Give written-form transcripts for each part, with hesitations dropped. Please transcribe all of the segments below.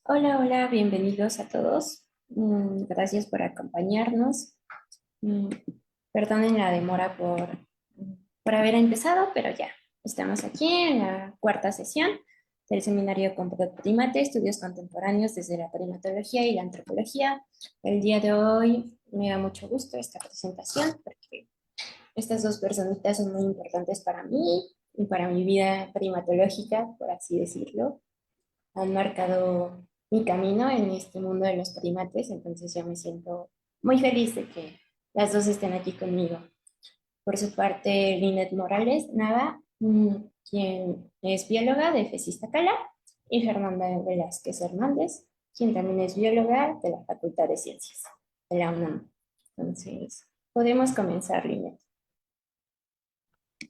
Hola, hola, bienvenidos a todos. Gracias por acompañarnos. Mm, Perdonen la demora por haber empezado, pero ya estamos aquí en la cuarta sesión del seminario Comportamiento Primate, Estudios Contemporáneos desde la Primatología y la Antropología. El día de hoy me da mucho gusto esta presentación porque estas dos personitas son muy importantes para mí y para mi vida primatológica, por así decirlo. Han marcado mi camino en este mundo de los primates, entonces yo me siento muy feliz de que las dos estén aquí conmigo. Por su parte, Linet Morales Nava, quien es bióloga de FES Iztacala, y Fernanda Velázquez Hernández, quien también es bióloga de la Facultad de Ciencias de la UNAM. Entonces, podemos comenzar, Linet.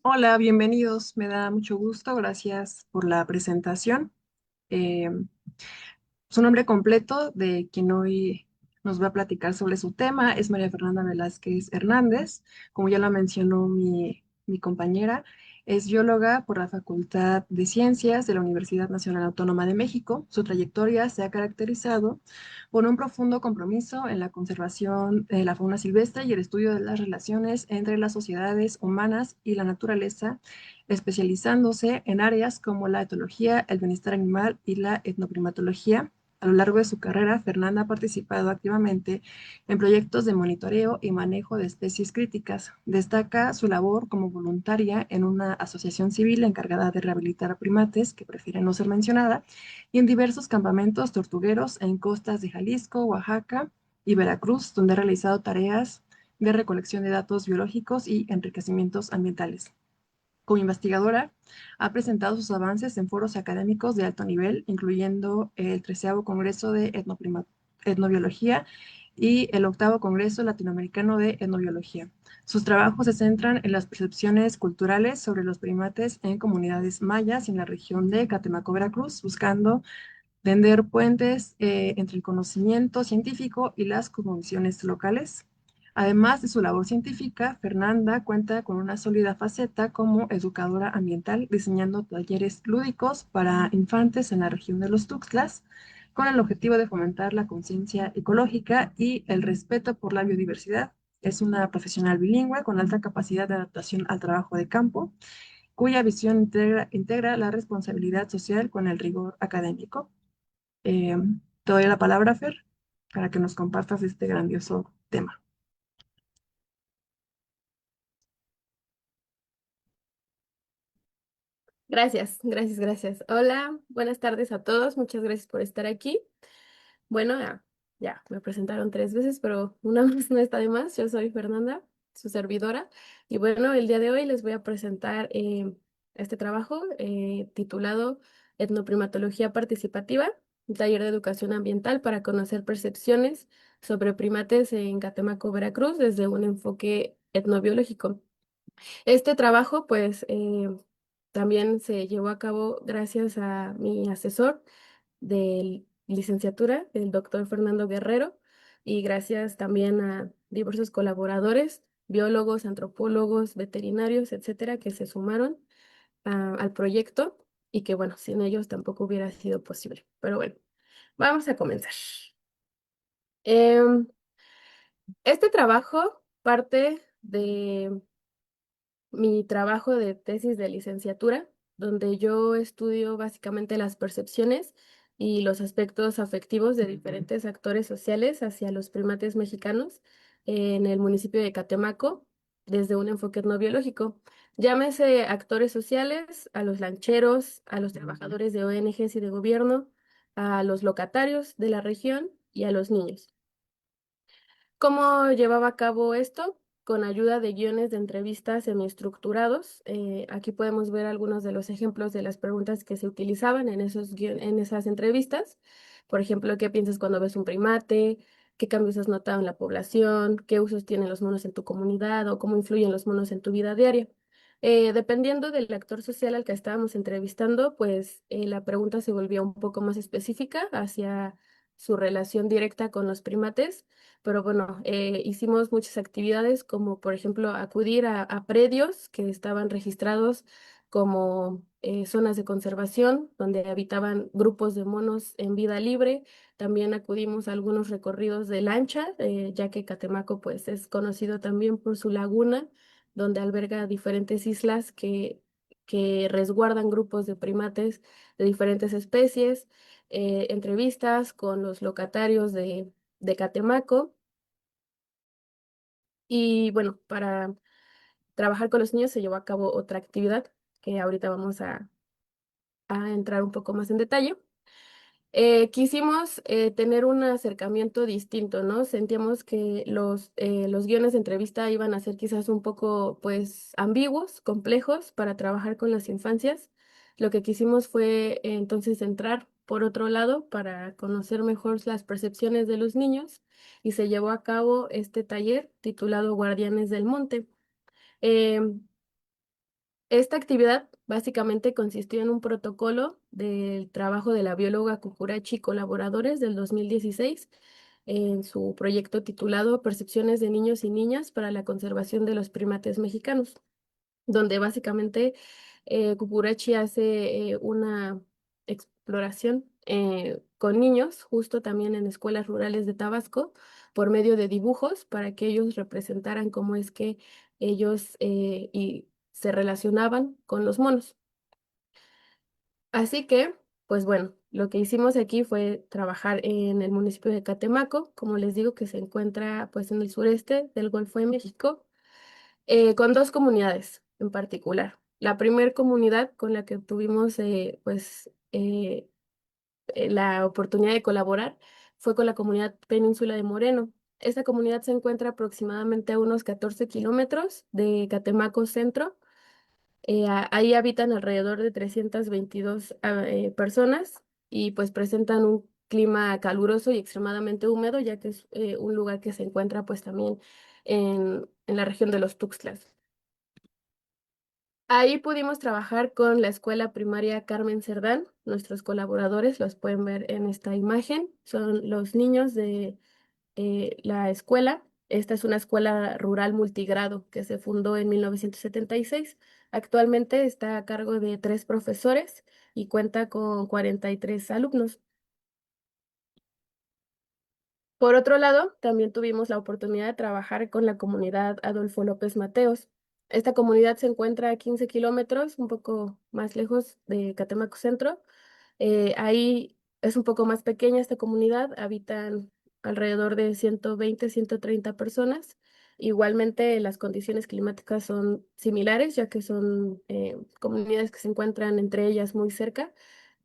Hola, bienvenidos. Me da mucho gusto. Gracias por la presentación. Eh, Su nombre completo de quien hoy nos va a platicar sobre su tema es María Fernanda Velázquez Hernández. Como ya lo mencionó mi compañera, es bióloga por la Facultad de Ciencias de la Universidad Nacional Autónoma de México. Su trayectoria se ha caracterizado por un profundo compromiso en la conservación de la fauna silvestre y el estudio de las relaciones entre las sociedades humanas y la naturaleza, especializándose en áreas como la etología, el bienestar animal y la etnoprimatología. A lo largo de su carrera, Fernanda ha participado activamente en proyectos de monitoreo y manejo de especies críticas. Destaca su labor como voluntaria en una asociación civil encargada de rehabilitar a primates, que prefiere no ser mencionada, y en diversos campamentos tortugueros en costas de Jalisco, Oaxaca y Veracruz, donde ha realizado tareas de recolección de datos biológicos y enriquecimientos ambientales. Como investigadora, ha presentado sus avances en foros académicos de alto nivel, incluyendo el 13º Congreso de Etnobiología y el 8º Congreso Latinoamericano de Etnobiología. Sus trabajos se centran en las percepciones culturales sobre los primates en comunidades mayas y en la región de Catemaco, Veracruz, buscando tender puentes entre el conocimiento científico y las cosmovisiones locales. Además de su labor científica, Fernanda cuenta con una sólida faceta como educadora ambiental, diseñando talleres lúdicos para infantes en la región de los Tuxtlas, con el objetivo de fomentar la conciencia ecológica y el respeto por la biodiversidad. Es una profesional bilingüe con alta capacidad de adaptación al trabajo de campo, cuya visión integra la responsabilidad social con el rigor académico. Eh, Te doy la palabra, Fer, para que nos compartas este grandioso tema. Gracias. Hola, buenas tardes a todos. Muchas gracias por estar aquí. Bueno, ya me presentaron tres veces, pero una más no está de más. Yo soy Fernanda, su servidora. Y bueno, el día de hoy les voy a presentar este trabajo titulado Etnoprimatología Participativa, un taller de educación ambiental para conocer percepciones sobre primates en Catemaco, Veracruz, desde un enfoque etnobiológico. Este trabajo, pues, también se llevó a cabo gracias a mi asesor de licenciatura, el doctor Fernando Guerrero, y gracias también a diversos colaboradores, biólogos, antropólogos, veterinarios, etcétera, que se sumaron al proyecto y que, bueno, sin ellos tampoco hubiera sido posible. Pero bueno, vamos a comenzar. Em, este trabajo parte de mi trabajo de tesis de licenciatura, donde yo estudio básicamente las percepciones y los aspectos afectivos de diferentes actores sociales hacia los primates mexicanos en el municipio de Catemaco, desde un enfoque etnobiológico. Llámese actores sociales, a los lancheros, a los trabajadores de ONGs y de gobierno, a los locatarios de la región y a los niños. ¿Cómo llevaba a cabo esto? Con ayuda de guiones de entrevistas semiestructurados. Aquí podemos ver algunos de los ejemplos de las preguntas que se utilizaban en en esas entrevistas. Por ejemplo, ¿qué piensas cuando ves un primate? ¿Qué cambios has notado en la población? ¿Qué usos tienen los monos en tu comunidad? ¿O cómo influyen los monos en tu vida diaria? Dependiendo del actor social al que estábamos entrevistando, pues la pregunta se volvía un poco más específica hacia su relación directa con los primates, pero bueno, hicimos muchas actividades como por ejemplo acudir a predios que estaban registrados como zonas de conservación donde habitaban grupos de monos en vida libre. También acudimos a algunos recorridos de lancha, ya que Catemaco pues es conocido también por su laguna, donde alberga diferentes islas que resguardan grupos de primates de diferentes especies. Entrevistas con los locatarios de Catemaco. Y bueno, para trabajar con los niños se llevó a cabo otra actividad que ahorita vamos a entrar un poco más en detalle. Quisimos tener un acercamiento distinto, ¿no? Sentíamos que los guiones de entrevista iban a ser quizás un poco, pues, ambiguos, complejos para trabajar con las infancias. Lo que quisimos fue entonces entrar por otro lado para conocer mejor las percepciones de los niños y se llevó a cabo este taller titulado Guardianes del Monte. Em, Esta actividad básicamente consistió en un protocolo del trabajo de la bióloga Cucurachi y colaboradores del 2016 en su proyecto titulado Percepciones de niños y niñas para la conservación de los primates mexicanos, donde básicamente Cucurachi hace una exploración con niños, justo también en escuelas rurales de Tabasco, por medio de dibujos para que ellos representaran cómo es que ellos se relacionaban con los monos. Así que, pues bueno, lo que hicimos aquí fue trabajar en el municipio de Catemaco, como les digo, que se encuentra pues en el sureste del Golfo de México, con dos comunidades en particular. La primera comunidad con la que tuvimos la oportunidad de colaborar fue con la comunidad Península de Moreno. Esta comunidad se encuentra aproximadamente a unos 14 kilómetros de Catemaco Centro. Ahí habitan alrededor de 322 personas y pues presentan un clima caluroso y extremadamente húmedo, ya que es un lugar que se encuentra pues también en la región de los Tuxtlas. Ahí pudimos trabajar con la escuela primaria Carmen Cerdán. Nuestros colaboradores los pueden ver en esta imagen. Son los niños de la escuela. Esta es una escuela rural multigrado que se fundó en 1976. Actualmente está a cargo de 3 profesores y cuenta con 43 alumnos. Por otro lado, también tuvimos la oportunidad de trabajar con la comunidad Adolfo López Mateos. Esta comunidad se encuentra a 15 kilómetros, un poco más lejos de Catemaco Centro. Ahí es un poco más pequeña esta comunidad, habitan alrededor de 120, 130 personas. Igualmente, las condiciones climáticas son similares, ya que son comunidades que se encuentran entre ellas muy cerca,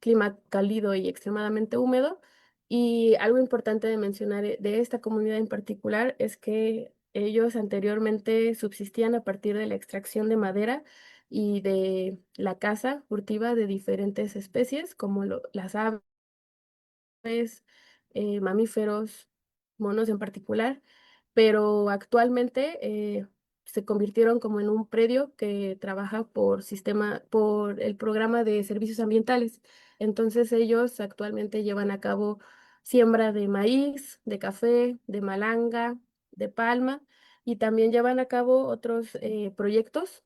clima cálido y extremadamente húmedo. Y algo importante de mencionar de esta comunidad en particular es que ellos anteriormente subsistían a partir de la extracción de madera y de la caza furtiva de diferentes especies, como las aves, mamíferos, monos en particular, pero actualmente se convirtieron como en un predio que trabaja por el programa de servicios ambientales. Entonces ellos actualmente llevan a cabo siembra de maíz, de café, de malanga, de palma, y también llevan a cabo otros proyectos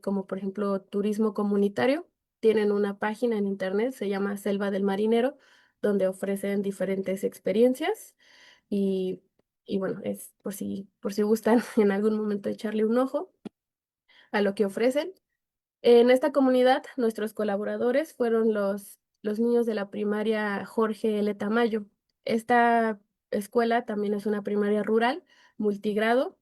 como por ejemplo turismo comunitario. Tienen una página en internet, se llama Selva del Marinero, donde ofrecen diferentes experiencias y, y bueno, es por si gustan en algún momento echarle un ojo a lo que ofrecen. En esta comunidad, nuestros colaboradores fueron los niños de la primaria Jorge L. Tamayo. Esta escuela también es una primaria rural, multigrado,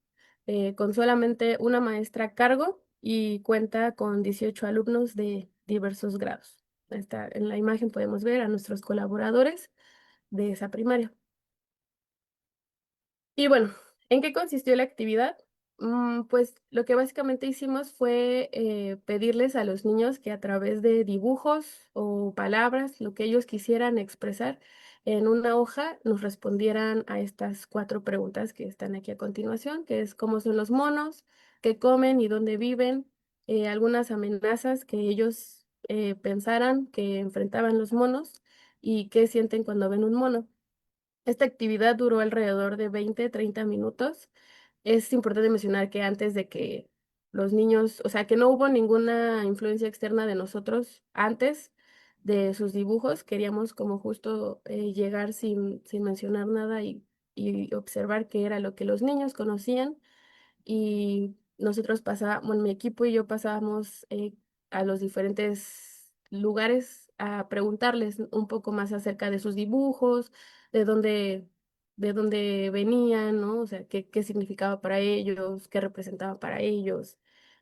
con solamente una maestra a cargo y cuenta con 18 alumnos de diversos grados. En la imagen podemos ver a nuestros colaboradores de esa primaria. Y bueno, ¿en qué consistió la actividad? Pues lo que básicamente hicimos fue pedirles a los niños que a través de dibujos o palabras, lo que ellos quisieran expresar en una hoja, nos respondieran a estas 4 preguntas que están aquí a continuación, que es cómo son los monos, qué comen y dónde viven, algunas amenazas que ellos pensaran que enfrentaban los monos y qué sienten cuando ven un mono. Esta actividad duró alrededor de 20, 30 minutos. Es importante mencionar que antes de que los niños, o sea, que no hubo ninguna influencia externa de nosotros antes de sus dibujos. Queríamos como justo llegar sin mencionar nada y observar qué era lo que los niños conocían y nosotros pasábamos, bueno, mi equipo y yo pasábamos a los diferentes lugares a preguntarles un poco más acerca de sus dibujos, de dónde, de dónde venían, ¿no? O sea, qué significaba para ellos, qué representaba para ellos,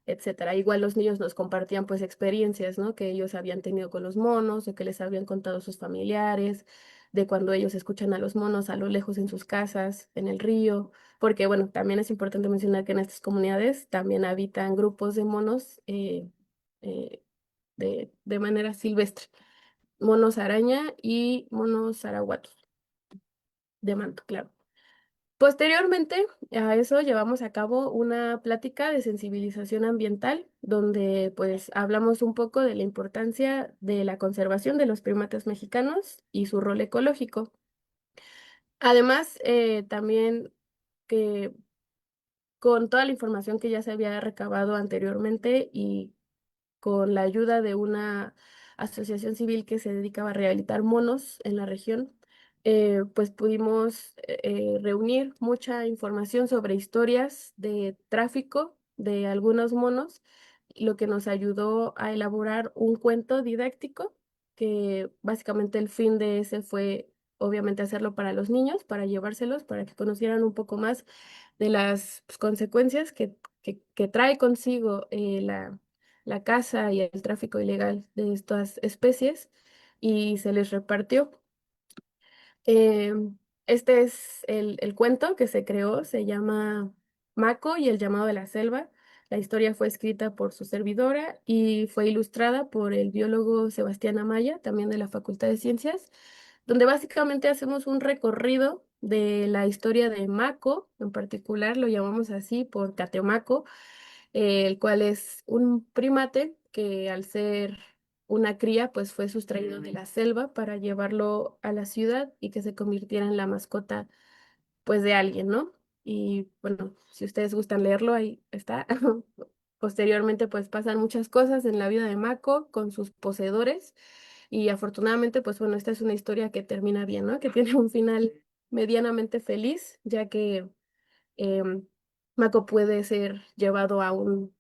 etcétera. Igual los niños nos compartían pues experiencias, ¿no? Que ellos habían tenido con los monos o que les habían contado sus familiares, de cuando ellos escuchan a los monos a lo lejos en sus casas, en el río porque bueno, también es importante mencionar que en estas comunidades también habitan grupos de monos eh, de manera silvestre, monos araña y monos arahuatos, de manto, claro. Posteriormente a eso llevamos a cabo una plática de sensibilización ambiental, donde pues hablamos un poco de la importancia de la conservación de los primates mexicanos y su rol ecológico. Además, también que con toda la información que ya se había recabado anteriormente y con la ayuda de una asociación civil que se dedicaba a rehabilitar monos en la región, pues pudimos reunir mucha información sobre historias de tráfico de algunos monos, lo que nos ayudó a elaborar un cuento didáctico, que básicamente el fin de ese fue obviamente hacerlo para los niños, para llevárselos, para que conocieran un poco más de las pues, consecuencias que trae consigo la caza y el tráfico ilegal de estas especies y se les repartió. Eh, este es el cuento que se creó, se llama Mako y el llamado de la selva. La historia fue escrita por su servidora y fue ilustrada por el biólogo Sebastián Amaya, también de la Facultad de Ciencias, donde básicamente hacemos un recorrido de la historia de Mako, en particular lo llamamos así por Catemaco, el cual es un primate que al ser una cría, pues fue sustraído de la selva para llevarlo a la ciudad y que se convirtiera en la mascota, pues, de alguien, ¿no? Y bueno, si ustedes gustan leerlo, ahí está. Posteriormente, pues pasan muchas cosas en la vida de Mako con sus poseedores y afortunadamente, pues bueno, esta es una historia que termina bien, ¿no? Que tiene un final medianamente feliz, ya que em, Mako puede ser llevado a un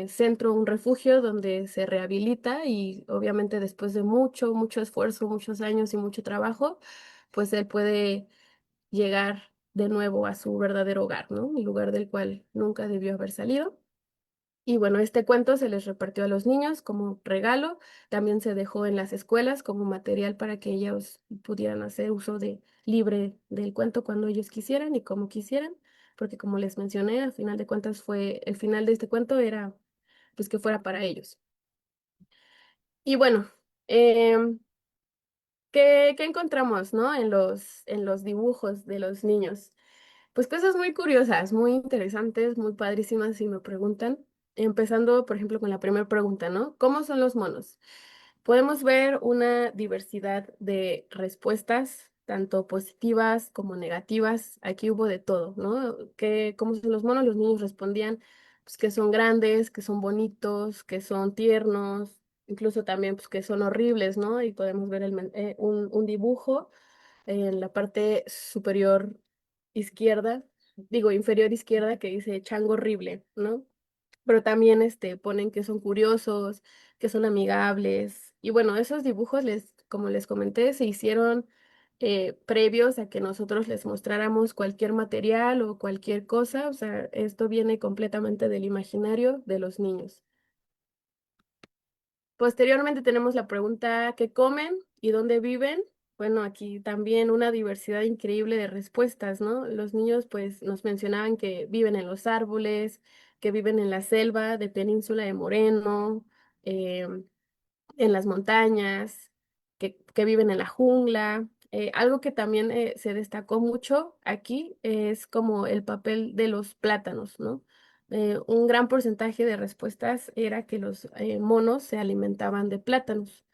centro, un refugio donde se rehabilita y obviamente después de mucho, mucho esfuerzo, muchos años y mucho trabajo, pues él puede llegar de nuevo a su verdadero hogar, ¿no? El lugar del cual nunca debió haber salido. Y bueno, este cuento se les repartió a los niños como regalo, también se dejó en las escuelas como material para que ellos pudieran hacer uso de libre del cuento cuando ellos quisieran y como quisieran, porque como les mencioné, al final de cuentas fue el final de este cuento era pues que fuera para ellos. Y bueno, em, qué encontramos, ¿no? En los dibujos de los niños. Pues cosas muy curiosas, muy interesantes, muy padrísimas si me preguntan. Empezando, por ejemplo, con la primera pregunta, ¿no? ¿Cómo son los monos? Podemos ver una diversidad de respuestas, tanto positivas como negativas. Aquí hubo de todo, ¿no? ¿Cómo son los monos? Los niños respondían pues, que son grandes, que son bonitos, que son tiernos, incluso también pues, que son horribles, ¿no? Y podemos ver un dibujo en la parte superior izquierda, digo inferior izquierda, que dice chango horrible, ¿no? Pero también ponen que son curiosos, que son amigables. Y bueno, esos dibujos, como les comenté, se hicieron previos a que nosotros les mostráramos cualquier material o cualquier cosa. O sea, esto viene completamente del imaginario de los niños. Posteriormente tenemos la pregunta ¿qué comen y dónde viven? Bueno, aquí también una diversidad increíble de respuestas, ¿no? Los niños pues nos mencionaban que viven en los árboles, que viven en la selva de Península de Moreno, em, en las montañas, que viven en la jungla. Algo que también se destacó mucho aquí es como el papel de los plátanos, ¿no? Un gran porcentaje de respuestas era que los monos se alimentaban de plátanos.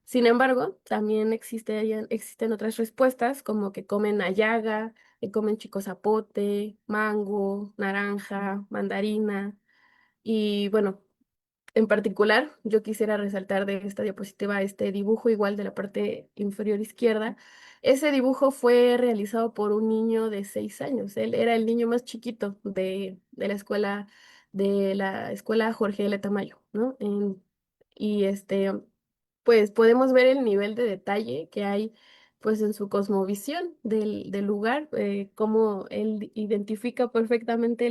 Sin embargo, también existen otras respuestas como que comen ayaga, que comen chico zapote, mango, naranja, mandarina. Y bueno, en particular, yo quisiera resaltar de esta diapositiva este dibujo igual de la parte inferior izquierda. Ese dibujo fue realizado por un niño de 6 años. Él era el niño más chiquito de la escuela Jorge L. Tamayo, ¿no? Y pues podemos ver el nivel de detalle que hay pues en su cosmovisión del lugar, cómo él identifica perfectamente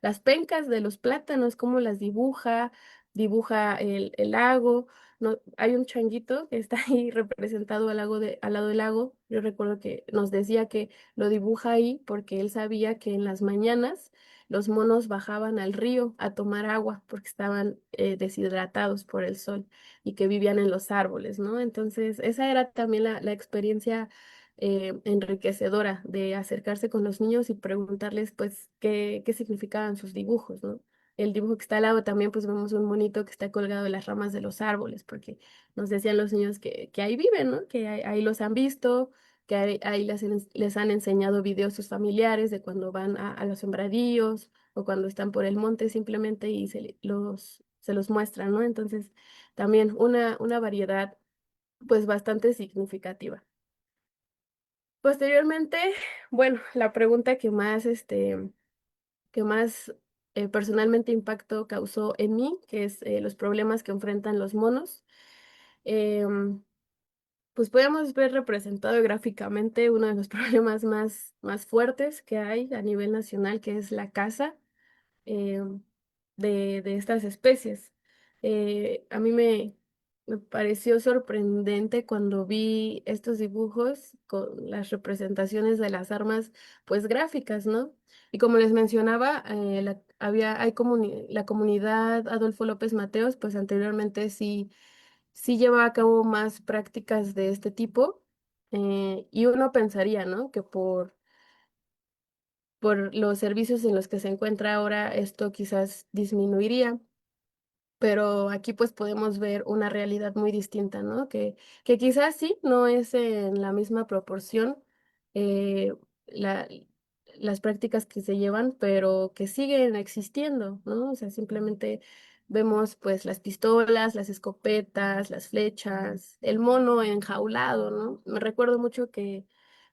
las pencas de los plátanos, cómo las dibuja el lago. No, hay un changuito que está ahí representado al lado del lago. Yo recuerdo que nos decía que lo dibuja ahí porque él sabía que en las mañanas los monos bajaban al río a tomar agua porque estaban deshidratados por el sol y que vivían en los árboles, ¿no? Entonces, esa era también la experiencia enriquecedora de acercarse con los niños y preguntarles, pues, qué significaban sus dibujos, ¿no? El dibujo que está al lado también, pues vemos un monito que está colgado de las ramas de los árboles, porque nos decían los niños que ahí viven, ¿no? Que ahí los han visto, que ahí les han enseñado videos sus familiares de cuando van a los sembradíos o cuando están por el monte simplemente y se los muestran, ¿no? Entonces, también una variedad pues bastante significativa. Posteriormente, bueno, la pregunta que más personalmente impacto causó en mí, que es los problemas que enfrentan los monos. em, pues podemos ver representado gráficamente uno de los problemas más fuertes que hay a nivel nacional, que es la caza eh, de estas especies. A mí me pareció sorprendente cuando vi estos dibujos con las representaciones de las armas, pues gráficas, ¿no? Y como les mencionaba, la comunidad Adolfo López Mateos, pues anteriormente sí llevaba a cabo más prácticas de este tipo. Y uno pensaría, ¿no? Que por los servicios en los que se encuentra ahora, esto quizás disminuiría, pero aquí pues podemos ver una realidad muy distinta, ¿no? Que quizás sí, no es en la misma proporción eh, la- las prácticas que se llevan, pero que siguen existiendo, ¿no? O sea, simplemente vemos pues las pistolas, las escopetas, las flechas, el mono enjaulado, ¿no? Me recuerdo mucho que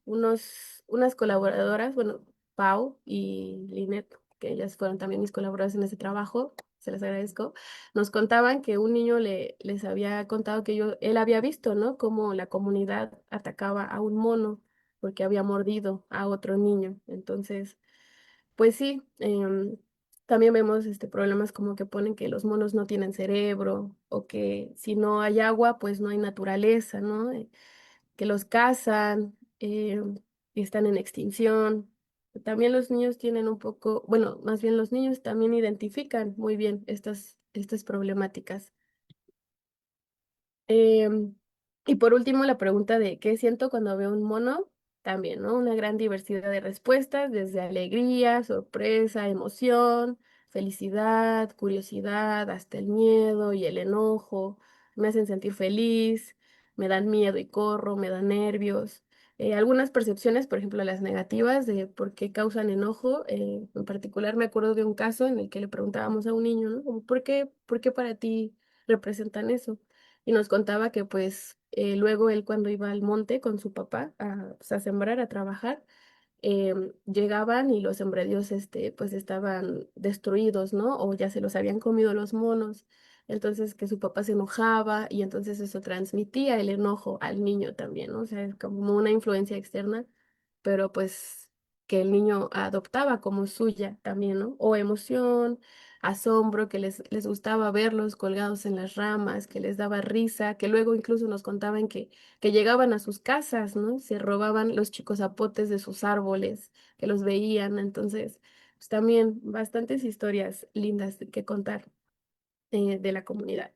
unas colaboradoras, bueno, Pau y Linet, que ellas fueron también mis colaboradoras en ese trabajo, se les agradezco, nos contaban que un niño les había contado que él había visto, ¿no? Cómo la comunidad atacaba a un mono porque había mordido a otro niño. Entonces, pues sí, también vemos problemas como que ponen que los monos no tienen cerebro o que si no hay agua, pues no hay naturaleza, ¿no? Que los cazan y están en extinción. También los niños tienen un poco, bueno, más bien los niños también identifican muy bien estas problemáticas. Em, y por último, la pregunta de qué siento cuando veo un mono, también, ¿no? Una gran diversidad de respuestas, desde alegría, sorpresa, emoción, felicidad, curiosidad, hasta el miedo y el enojo. Me hacen sentir feliz, me dan miedo y corro, me dan nervios. Algunas percepciones, por ejemplo, las negativas de por qué causan enojo. En particular, me acuerdo de un caso en el que le preguntábamos a un niño, ¿no? Como, por qué para ti representan eso? Y nos contaba que pues luego él cuando iba al monte con su papá pues, a sembrar, a trabajar, llegaban y los sembradíos pues estaban destruidos, ¿no? O ya se los habían comido los monos. Entonces que su papá se enojaba y entonces eso transmitía el enojo al niño también, ¿no? O sea, es como una influencia externa, pero pues que el niño adoptaba como suya también, ¿no? O emoción, asombro, que les gustaba verlos colgados en las ramas, que les daba risa, que luego incluso nos contaban que llegaban a sus casas, ¿no? Se robaban los chicos zapotes de sus árboles, que los veían, entonces, pues también bastantes historias lindas que contar de la comunidad.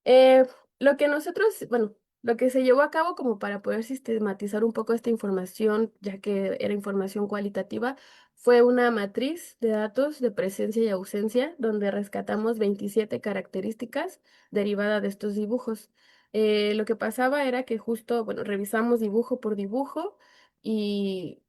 Eh, lo que nosotros, bueno, lo que se llevó a cabo como para poder sistematizar un poco esta información, ya que era información cualitativa, fue una matriz de datos de presencia y ausencia, donde rescatamos 27 características derivadas de estos dibujos. Lo que pasaba era que justo, bueno, revisamos dibujo por dibujo y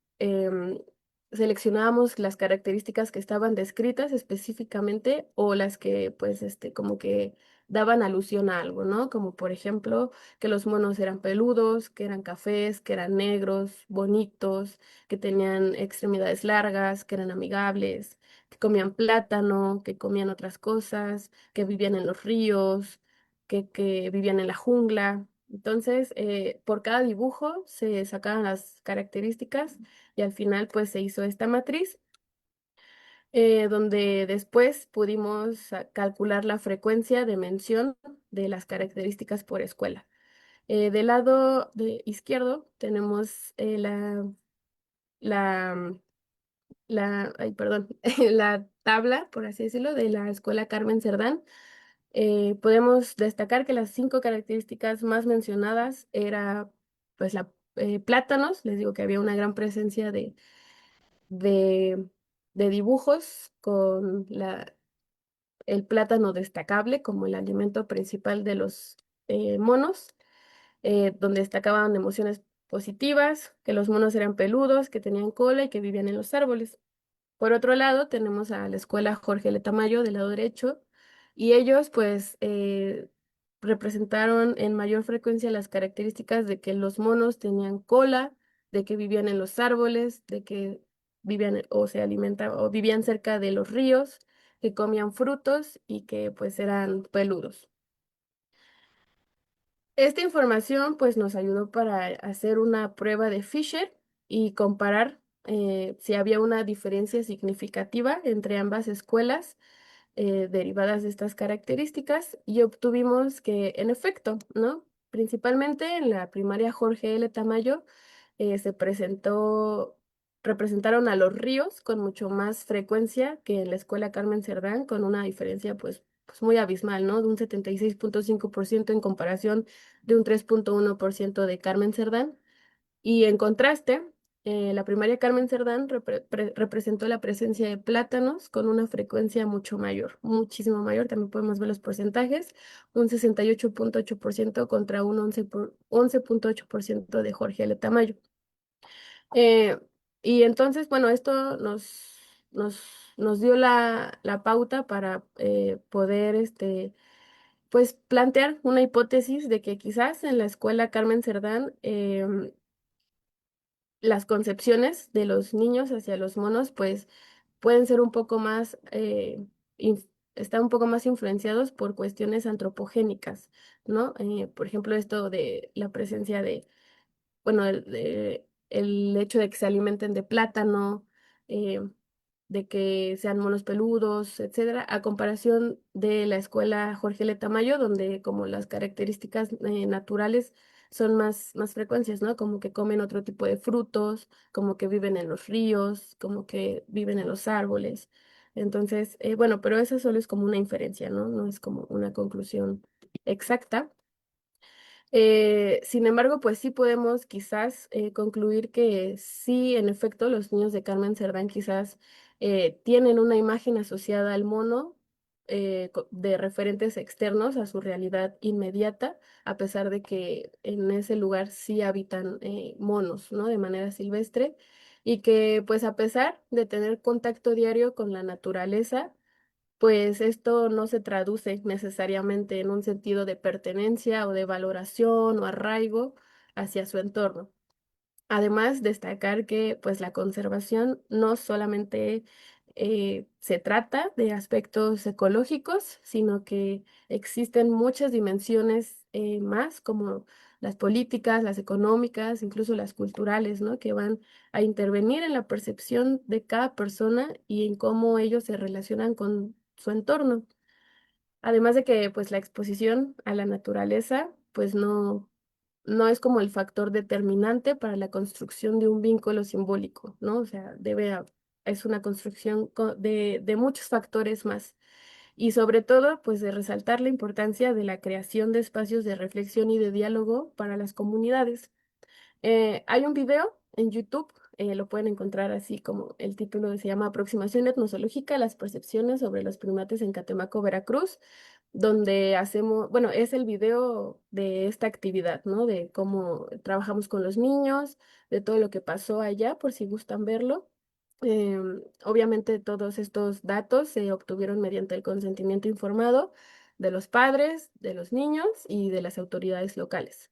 seleccionábamos las características que estaban descritas específicamente o las que pues como que daban alusión a algo, ¿no? Como por ejemplo que los monos eran peludos, que eran cafés, que eran negros, bonitos, que tenían extremidades largas, que eran amigables, que comían plátano, que comían otras cosas, que vivían en los ríos, que vivían en la jungla. Entonces, por cada dibujo se sacaban las características y al final pues se hizo esta matriz donde después pudimos calcular la frecuencia de mención de las características por escuela. Del lado izquierdo tenemos la, ay, perdón, la tabla, por así decirlo, de la escuela Carmen Cerdán. Podemos destacar que las 5 características más mencionadas era pues plátanos, les digo que había una gran presencia de, de dibujos con el plátano destacable como el alimento principal de los monos, donde destacaban emociones positivas, que los monos eran peludos, que tenían cola y que vivían en los árboles. Por otro lado, tenemos a la escuela Jorge L. Tamayo del lado derecho, y ellos pues representaron en mayor frecuencia las características de que los monos tenían cola, de que vivían en los árboles, de que vivían o se alimentaban o vivían cerca de los ríos, que comían frutos y que pues eran peludos. Esta información pues nos ayudó para hacer una prueba de Fisher y comparar si había una diferencia significativa entre ambas escuelas derivadas de estas características y obtuvimos que en efecto, ¿no? Principalmente en la primaria Jorge L. Tamayo se representaron a los ríos con mucho más frecuencia que en la escuela Carmen Cerdán, con una diferencia pues muy abismal, ¿no? De un 76.5% en comparación de un 3.1% de Carmen Cerdán. Y en contraste, la primaria Carmen Cerdán representó la presencia de plátanos con una frecuencia mucho mayor, muchísimo mayor. También podemos ver los porcentajes, un 68.8% contra un 11.8% de Jorge L. Tamayo. Eh, y entonces, bueno, esto nos, nos dio la pauta para poder pues plantear una hipótesis de que quizás en la escuela Carmen Cerdán las concepciones de los niños hacia los monos, pues pueden ser un poco más, están un poco más influenciados por cuestiones antropogénicas, ¿no? Por ejemplo, esto de la presencia bueno, el hecho de que se alimenten de plátano, eh, de que sean monos peludos, etcétera, a comparación de la escuela Jorge L. Tamayo, donde como las características naturales son más frecuencias, ¿no? Como que comen otro tipo de frutos, como que viven en los ríos, como que viven en los árboles. Entonces, bueno, pero eso solo es como una inferencia, ¿no? No es como una conclusión exacta. Sin embargo, pues sí podemos quizás concluir que sí, en efecto, los niños de Carmen Cerdán quizás tienen una imagen asociada al mono de referentes externos a su realidad inmediata, a pesar de que en ese lugar sí habitan monos, ¿no? De manera silvestre, y que pues a pesar de tener contacto diario con la naturaleza, pues esto no se traduce necesariamente en un sentido de pertenencia o de valoración o arraigo hacia su entorno. Además, destacar que pues la conservación no solamente se trata de aspectos ecológicos, sino que existen muchas dimensiones más, como las políticas, las económicas, incluso las culturales, ¿no? Que van a intervenir en la percepción de cada persona y en cómo ellos se relacionan con su entorno. Además de que pues la exposición a la naturaleza pues no es como el factor determinante para la construcción de un vínculo simbólico, ¿no? O sea, es una construcción de muchos factores más. Y sobre todo, pues de resaltar la importancia de la creación de espacios de reflexión y de diálogo para las comunidades. Hay un video en YouTube, lo pueden encontrar así como el título se llama Aproximación etnozoológica, las percepciones sobre los primates en Catemaco, Veracruz, donde hacemos, bueno, es el video de esta actividad, ¿no? De cómo trabajamos con los niños, de todo lo que pasó allá, por si gustan verlo. Obviamente todos estos datos se obtuvieron mediante el consentimiento informado de los padres, de los niños y de las autoridades locales.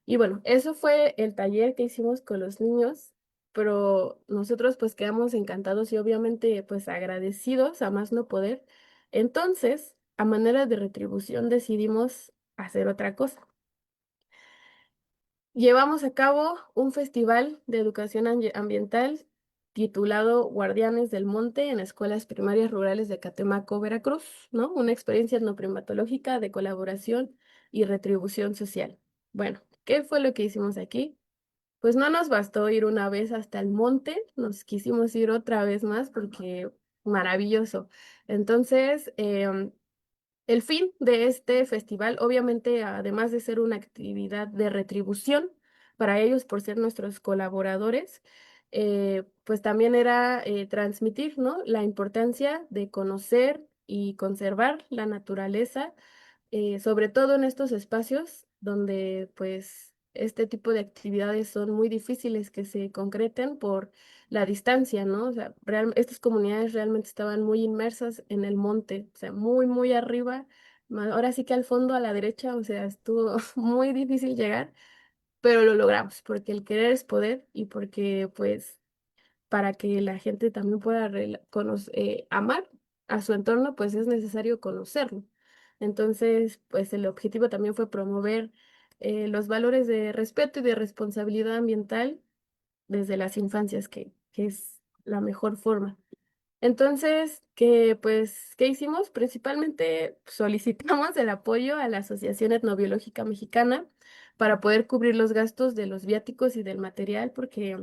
Y bueno, eso fue el taller que hicimos con los niños, pero nosotros pues quedamos encantados y obviamente pues agradecidos a más no poder. Entonces, a manera de retribución decidimos hacer otra cosa. Llevamos a cabo un festival de educación ambiental titulado Guardianes del Monte en escuelas primarias rurales de Catemaco, Veracruz, ¿no? Una experiencia etnoprimatológica de colaboración y retribución social. Bueno, ¿qué fue lo que hicimos aquí? Pues no nos bastó ir una vez hasta el monte, nos quisimos ir otra vez más porque maravilloso. Entonces, el fin de este festival, obviamente, además de ser una actividad de retribución para ellos por ser nuestros colaboradores, pues también era transmitir, ¿no? La importancia de conocer y conservar la naturaleza, sobre todo en estos espacios donde pues este tipo de actividades son muy difíciles que se concreten por la distancia, ¿no? O sea, estas comunidades realmente estaban muy inmersas en el monte, o sea, muy, muy arriba, ahora sí que al fondo a la derecha, o sea, estuvo muy difícil llegar, pero lo logramos, porque el querer es poder y porque pues para que la gente también pueda amar a su entorno, pues es necesario conocerlo. Entonces, pues el objetivo también fue promover los valores de respeto y de responsabilidad ambiental desde las infancias, que es la mejor forma. Entonces, ¿qué hicimos? Principalmente solicitamos el apoyo a la Asociación Etnobiológica Mexicana para poder cubrir los gastos de los viáticos y del material, porque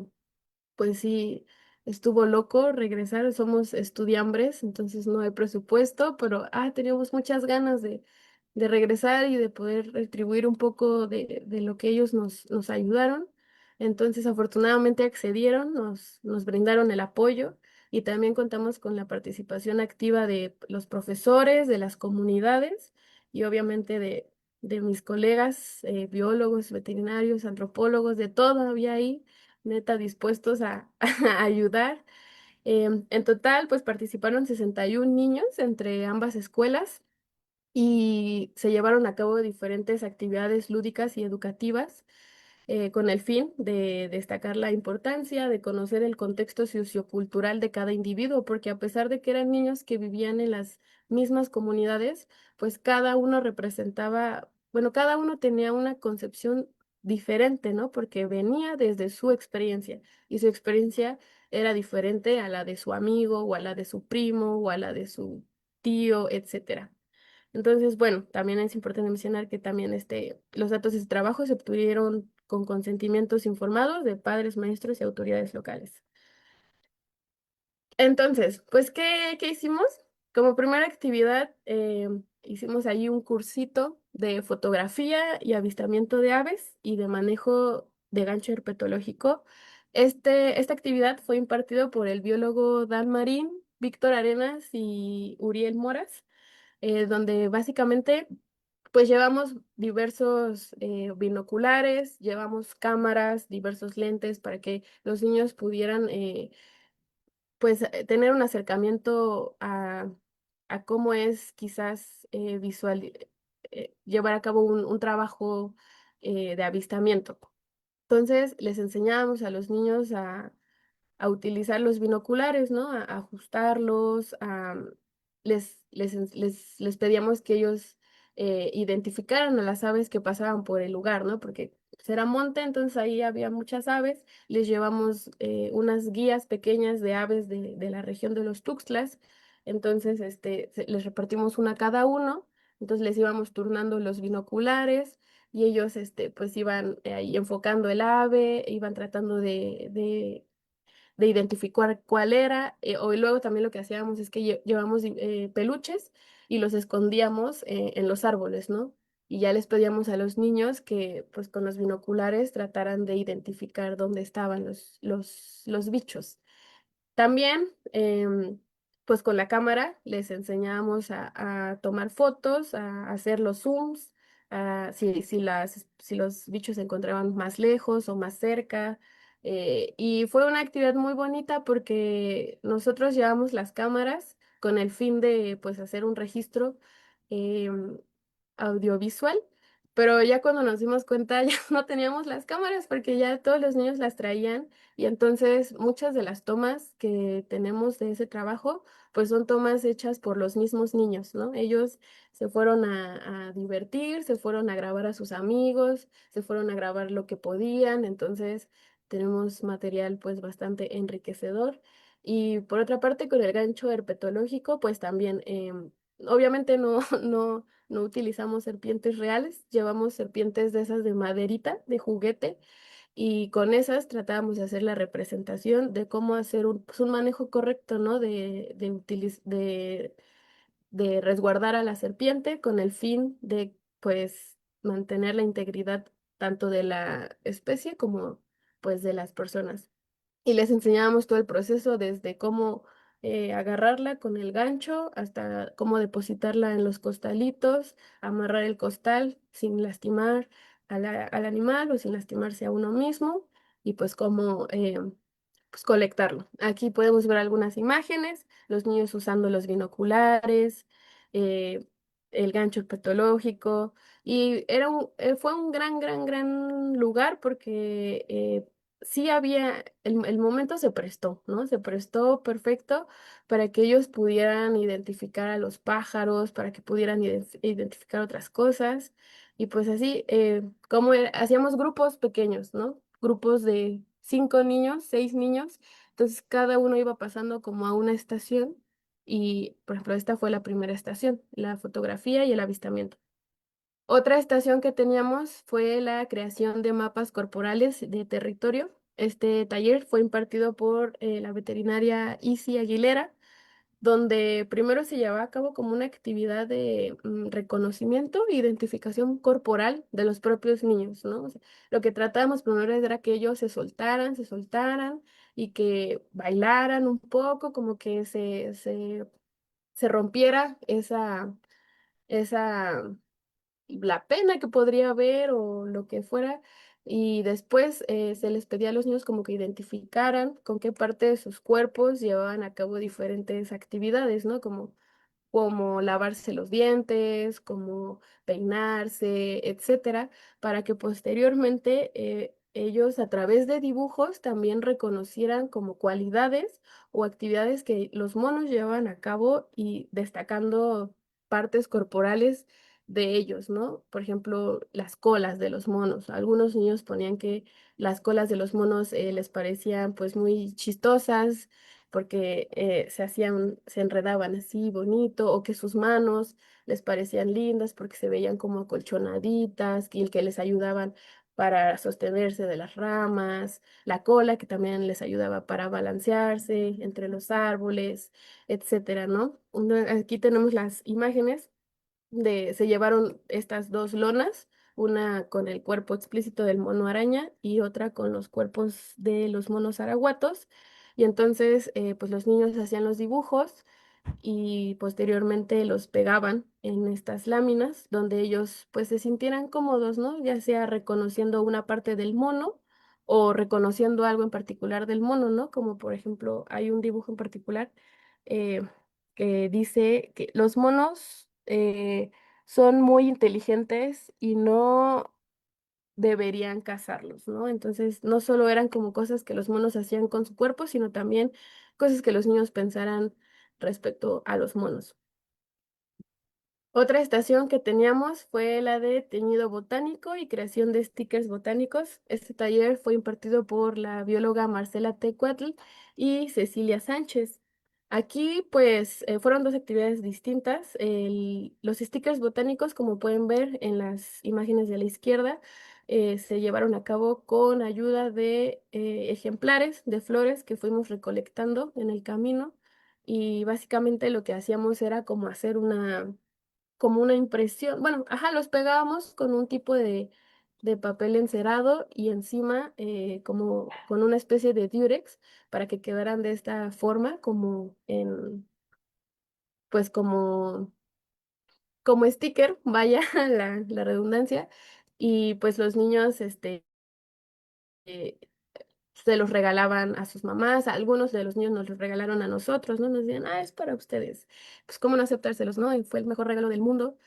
pues sí, estuvo loco regresar, somos estudiambres, entonces no hay presupuesto, pero teníamos muchas ganas de regresar y de poder retribuir un poco de lo que ellos nos ayudaron. Entonces, afortunadamente accedieron, nos brindaron el apoyo y también contamos con la participación activa de los profesores, de las comunidades y obviamente de mis colegas, biólogos, veterinarios, antropólogos, de todo había ahí neta dispuestos a ayudar. En total, pues participaron 61 niños entre ambas escuelas y se llevaron a cabo diferentes actividades lúdicas y educativas con el fin de destacar la importancia de conocer el contexto sociocultural de cada individuo, porque a pesar de que eran niños que vivían en las mismas comunidades, pues cada uno representaba, bueno, cada uno tenía una concepción diferente, ¿no? Porque venía desde su experiencia y su experiencia era diferente a la de su amigo o a la de su primo o a la de su tío, etcétera. Entonces, bueno, también es importante mencionar que también los datos de este trabajo se obtuvieron con consentimientos informados de padres, maestros y autoridades locales. Entonces, pues, ¿qué hicimos? Como primera actividad, hicimos allí un cursito de fotografía y avistamiento de aves y de manejo de gancho herpetológico. Esta actividad fue impartido por el biólogo Dan Marín, Víctor Arenas y Uriel Moras, donde básicamente pues llevamos diversos binoculares, llevamos cámaras, diversos lentes para que los niños pudieran pues tener un acercamiento a cómo es quizás llevar a cabo un trabajo de avistamiento. Entonces les enseñábamos a los niños a utilizar los binoculares, ¿no? A ajustarlos, les pedíamos que ellos identificaran a las aves que pasaban por el lugar, ¿no? Porque pues, era monte, entonces ahí había muchas aves. Les llevamos unas guías pequeñas de aves de la región de los Tuxtlas. Entonces, les repartimos una a cada uno. Entonces les íbamos turnando los binoculares y ellos, pues iban ahí enfocando el ave, iban tratando de identificar cuál era, o y luego también lo que hacíamos es que llevamos peluches y los escondíamos en los árboles, ¿no? Y ya les pedíamos a los niños que pues con los binoculares trataran de identificar dónde estaban los bichos. También, pues con la cámara les enseñábamos a tomar fotos, a hacer los zooms, si los bichos se encontraban más lejos o más cerca, Y fue una actividad muy bonita porque nosotros llevamos las cámaras con el fin de pues hacer un registro em, audiovisual, pero ya cuando nos dimos cuenta ya no teníamos las cámaras porque ya todos los niños las traían y entonces muchas de las tomas que tenemos de ese trabajo pues son tomas hechas por los mismos niños, ¿no? Ellos se fueron a divertir, se fueron a grabar a sus amigos, se fueron a grabar lo que podían, entonces tenemos material pues bastante enriquecedor. Y por otra parte, con el gancho herpetológico, pues también, obviamente no, no utilizamos serpientes reales, llevamos serpientes de esas de maderita, de juguete, y con esas tratábamos de hacer la representación de cómo hacer un, pues, un manejo correcto, ¿no? De resguardar a la serpiente con el fin de, pues, mantener la integridad tanto de la especie como, pues, de las personas. Y les enseñábamos todo el proceso desde cómo agarrarla con el gancho hasta cómo depositarla en los costalitos, amarrar el costal sin lastimar al animal o sin lastimarse a uno mismo y pues cómo pues, colectarlo. Aquí podemos ver algunas imágenes, los niños usando los binoculares, eh, el gancho petológico y fue un gran lugar porque sí había, el momento se prestó, ¿no? Se prestó perfecto para que ellos pudieran identificar a los pájaros, para que pudieran identificar otras cosas. Y pues así, hacíamos grupos pequeños, ¿no? Grupos de 5 niños, 6 niños. Entonces cada uno iba pasando como a una estación y, por ejemplo, esta fue la primera estación, la fotografía y el avistamiento. Otra estación que teníamos fue la creación de mapas corporales de territorio. Este taller fue impartido por la veterinaria Isi Aguilera, donde primero se llevaba a cabo como una actividad de reconocimiento e identificación corporal de los propios niños, ¿no? O sea, lo que tratábamos primero era que ellos se soltaran y que bailaran un poco, como que se rompiera esa la pena que podría haber o lo que fuera. Y después se les pedía a los niños como que identificaran con qué parte de sus cuerpos llevaban a cabo diferentes actividades, ¿no? Como lavarse los dientes, como peinarse, etcétera, para que posteriormente ellos a través de dibujos también reconocieran como cualidades o actividades que los monos llevaban a cabo y destacando partes corporales de ellos, ¿no? Por ejemplo, las colas de los monos. Algunos niños ponían que las colas de los monos les parecían pues muy chistosas porque se enredaban así bonito, o que sus manos les parecían lindas porque se veían como acolchonaditas y el que les ayudaban para sostenerse de las ramas, la cola que también les ayudaba para balancearse entre los árboles, etcétera, ¿no? Aquí tenemos las imágenes se llevaron estas dos lonas, una con el cuerpo explícito del mono araña y otra con los cuerpos de los monos araguatos. Y entonces, pues los niños hacían los dibujos y posteriormente los pegaban en estas láminas donde ellos pues se sintieran cómodos, ¿no? Ya sea reconociendo una parte del mono o reconociendo algo en particular del mono, ¿no? Como por ejemplo, hay un dibujo en particular eh, que dice que los monos son muy inteligentes y no deberían cazarlos, ¿no? Entonces, no solo eran como cosas que los monos hacían con su cuerpo, sino también cosas que los niños pensaran respecto a los monos. Otra estación que teníamos fue la de teñido botánico y creación de stickers botánicos. Este taller fue impartido por la bióloga Marcela Tecuatl y Cecilia Sánchez. Aquí, pues, fueron dos actividades distintas. Los stickers botánicos, como pueden ver en las imágenes de la izquierda, se llevaron a cabo con ayuda de ejemplares de flores que fuimos recolectando en el camino. Y básicamente lo que hacíamos era como hacer como una impresión, bueno, ajá, los pegábamos con un tipo de papel encerado y encima como con una especie de diurex para que quedaran de esta forma pues como sticker, vaya la redundancia, y pues los niños, eh, se los regalaban a sus mamás, algunos de los niños nos los regalaron a nosotros, ¿no? Nos decían, es para ustedes. Pues, ¿cómo no aceptárselos, no? Y fue el mejor regalo del mundo.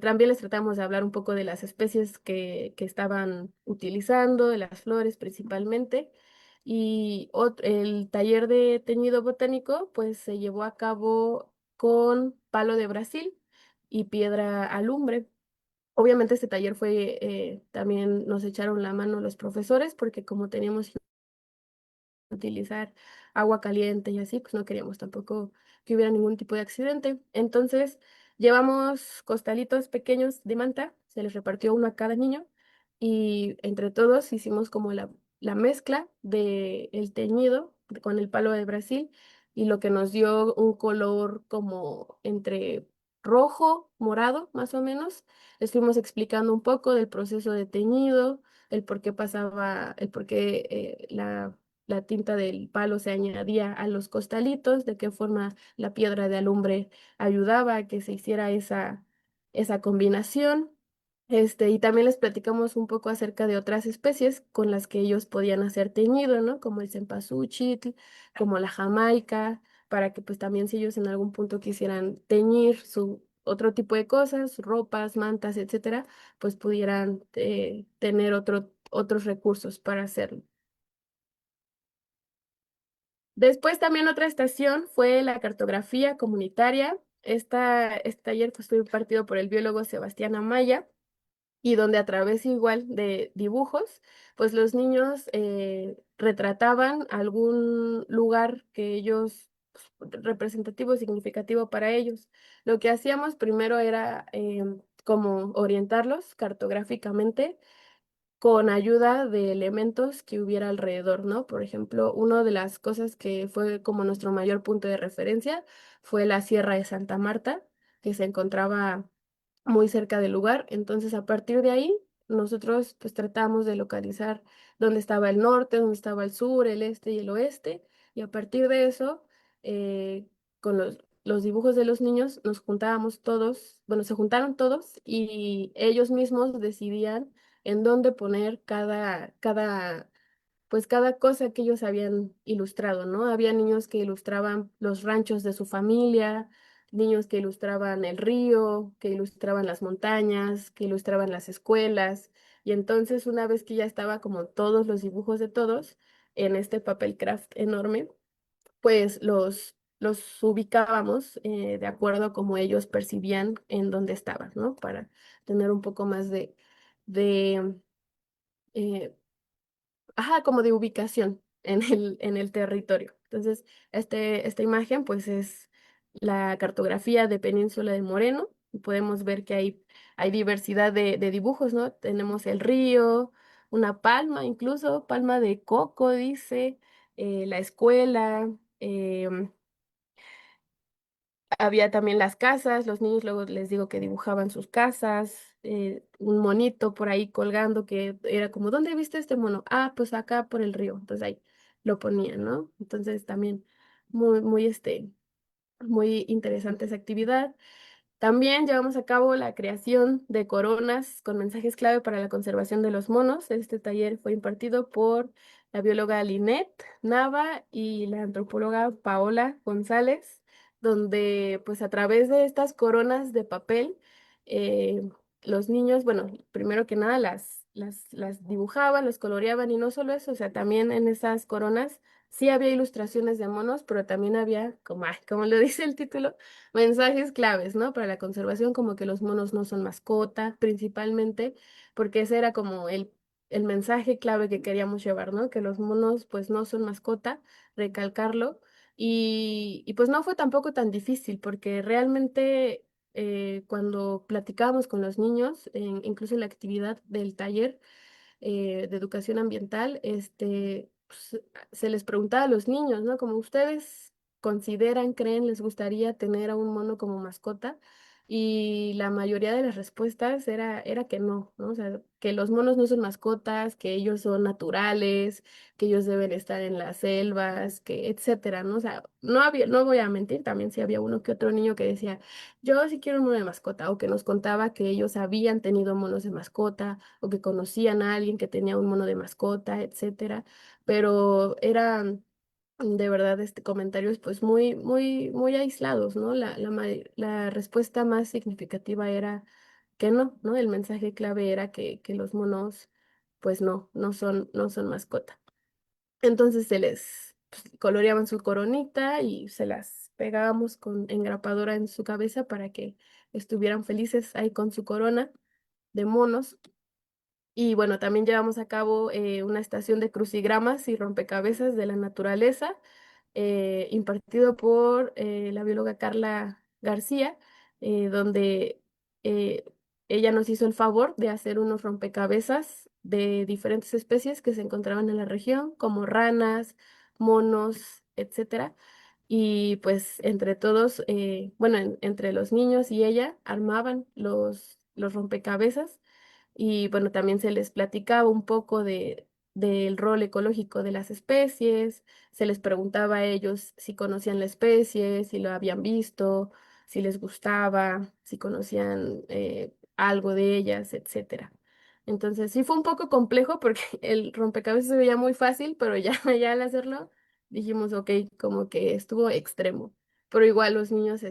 También les tratamos de hablar un poco de las especies que estaban utilizando, de las flores principalmente. Y el taller de teñido botánico, pues se llevó a cabo con palo de Brasil y piedra alumbre. Obviamente este taller fue, también nos echaron la mano los profesores porque como teníamos que utilizar agua caliente y así, pues no queríamos tampoco que hubiera ningún tipo de accidente. Entonces llevamos costalitos pequeños de manta, se les repartió uno a cada niño y entre todos hicimos como la mezcla de el teñido con el palo de Brasil y lo que nos dio un color como entre rojo, morado, más o menos. Les fuimos explicando un poco del proceso de teñido, el por qué pasaba, el por qué la tinta del palo se añadía a los costalitos, de qué forma la piedra de alumbre ayudaba a que se hiciera esa combinación. Y también les platicamos un poco acerca de otras especies con las que ellos podían hacer teñido, ¿no? Como el cempasúchil, como la jamaica, para que pues también si ellos en algún punto quisieran teñir su otro tipo de cosas, ropas, mantas, etcétera, pues pudieran tener otros recursos para hacerlo. Después también otra estación fue la cartografía comunitaria. Este taller pues, fue impartido por el biólogo Sebastián Amaya y donde a través igual de dibujos, pues los niños retrataban algún lugar que ellos, pues, representativo, significativo para ellos. Lo que hacíamos primero era como orientarlos cartográficamente con ayuda de elementos que hubiera alrededor, ¿no? Por ejemplo, una de las cosas que fue como nuestro mayor punto de referencia fue la Sierra de Santa Marta, que se encontraba muy cerca del lugar. Entonces, a partir de ahí, nosotros pues tratamos de localizar dónde estaba el norte, dónde estaba el sur, el este y el oeste, y a partir de eso, con los dibujos de los niños, nos juntábamos todos, bueno, se juntaron todos y ellos mismos decidían en dónde poner pues cada cosa que ellos habían ilustrado, ¿no? Había niños que ilustraban los ranchos de su familia, niños que ilustraban el río, que ilustraban las montañas, que ilustraban las escuelas. Y entonces, una vez que ya estaba como todos los dibujos de todos en este papel craft enorme, pues los ubicábamos de acuerdo a cómo ellos percibían en dónde estaban, ¿no? Para tener un poco más de eh, ajá, como de ubicación en el territorio. Entonces, esta imagen pues es la cartografía de Península de Moreno. Y podemos ver que hay diversidad de dibujos, ¿no? Tenemos el río, una palma, incluso palma de coco, dice, la escuela, em, había también las casas, los niños luego les digo que dibujaban sus casas, un monito por ahí colgando que era como, ¿dónde viste este mono? Ah, pues acá por el río. Entonces ahí lo ponían, ¿no? Entonces también muy interesante esa actividad. También llevamos a cabo la creación de coronas con mensajes clave para la conservación de los monos. Este taller fue impartido por la bióloga Lynette Nava y la antropóloga Paola González, donde pues a través de estas coronas de papel, eh, los niños, bueno, primero que nada las dibujaban, las coloreaban y no solo eso, o sea, también en esas coronas sí había ilustraciones de monos, pero también había, como lo dice el título, mensajes claves, ¿no? Para la conservación, como que los monos no son mascota, principalmente, porque ese era como el mensaje clave que queríamos llevar, ¿no? Que los monos pues no son mascota, recalcarlo. Y pues no fue tampoco tan difícil, porque realmente cuando platicábamos con los niños, incluso en la actividad del taller, de educación ambiental, pues, se les preguntaba a los niños, ¿no? Como ustedes consideran, creen, les gustaría tener a un mono como mascota. Y la mayoría de las respuestas era que no, O sea, que los monos no son mascotas, que ellos son naturales, que ellos deben estar en las selvas, que etcétera, ¿no? O sea, no voy a mentir, también sí había uno que otro niño que decía, yo sí quiero un mono de mascota, o que nos contaba que ellos habían tenido monos de mascota, o que conocían a alguien que tenía un mono de mascota, etcétera. pero eran de verdad comentarios pues muy, muy, muy aislados, ¿no? La respuesta más significativa era que no, ¿no? El mensaje clave era que los monos pues no son mascota. Entonces se les pues, coloreaban su coronita y se las pegábamos con engrapadora en su cabeza para que estuvieran felices ahí con su corona de monos. Y bueno, también llevamos a cabo una estación de crucigramas y rompecabezas de la naturaleza, impartido por la bióloga Carla García, donde eh, ella nos hizo el favor de hacer unos rompecabezas de diferentes especies que se encontraban en la región, como ranas, monos, etcétera. Y pues entre todos, bueno, entre los niños y ella, armaban los rompecabezas y bueno, también se les platicaba un poco del rol ecológico de las especies, se les preguntaba a ellos si conocían la especie, si lo habían visto, si les gustaba, si conocían algo de ellas, etcétera. Entonces sí fue un poco complejo porque el rompecabezas se veía muy fácil, pero ya, ya al hacerlo dijimos, ok, como que estuvo extremo. Pero igual los niños,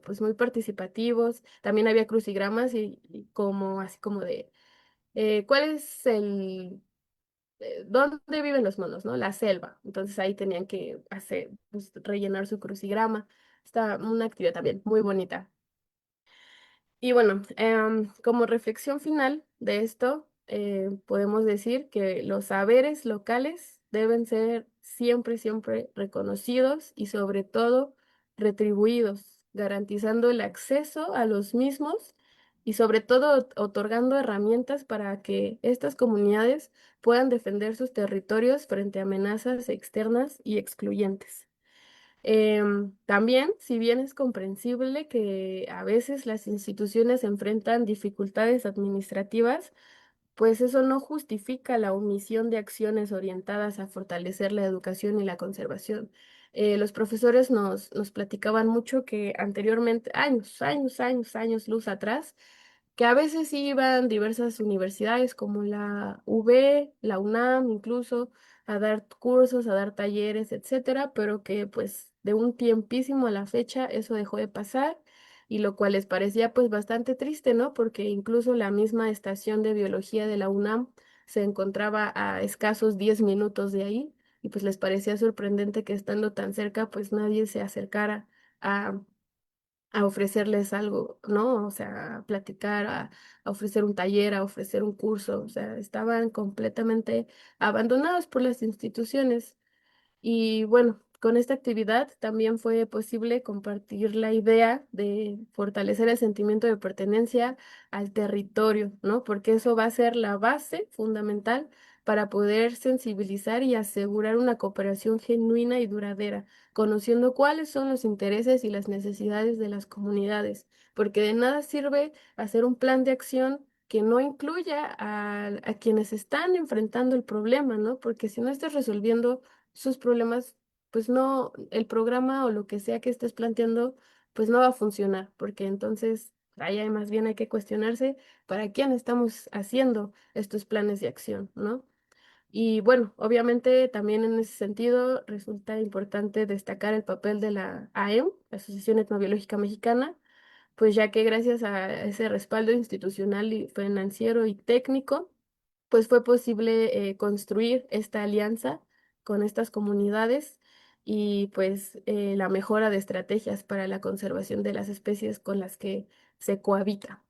pues muy participativos. También había crucigramas y como así como de ¿cuál es dónde viven los monos, ¿no? La selva. Entonces ahí tenían que hacer, pues, rellenar su crucigrama. Está una actividad también muy bonita. Y bueno, como reflexión final de esto, podemos decir que los saberes locales deben ser siempre, siempre reconocidos y sobre todo retribuidos, garantizando el acceso a los mismos y sobre todo otorgando herramientas para que estas comunidades puedan defender sus territorios frente a amenazas externas y excluyentes. También, si bien es comprensible que a veces las instituciones enfrentan dificultades administrativas, pues eso no justifica la omisión de acciones orientadas a fortalecer la educación y la conservación. Los profesores nos platicaban mucho que anteriormente, años luz atrás, que a veces sí iban diversas universidades como la UB, la UNAM incluso, a dar cursos, a dar talleres, etcétera, pero que pues de un tiempísimo a la fecha eso dejó de pasar y lo cual les parecía pues bastante triste, ¿no? Porque incluso la misma estación de biología de la UNAM se encontraba a escasos 10 minutos de ahí y pues les parecía sorprendente que estando tan cerca pues nadie se acercara a ofrecerles algo, ¿no? O sea, a platicar, a ofrecer un taller, a ofrecer un curso, o sea, estaban completamente abandonados por las instituciones. Y bueno, con esta actividad también fue posible compartir la idea de fortalecer el sentimiento de pertenencia al territorio, ¿no? Porque eso va a ser la base fundamental para poder sensibilizar y asegurar una cooperación genuina y duradera, conociendo cuáles son los intereses y las necesidades de las comunidades, porque de nada sirve hacer un plan de acción que no incluya a quienes están enfrentando el problema, ¿no? Porque si no estás resolviendo sus problemas, pues no, el programa o lo que sea que estés planteando, pues no va a funcionar, porque entonces ahí más bien hay que cuestionarse para quién estamos haciendo estos planes de acción, ¿no? Y bueno, obviamente también en ese sentido resulta importante destacar el papel de la AEM, la Asociación Etnobiológica Mexicana, pues ya que gracias a ese respaldo institucional y financiero y técnico, pues fue posible construir esta alianza con estas comunidades y pues la mejora de estrategias para la conservación de las especies con las que se cohabita.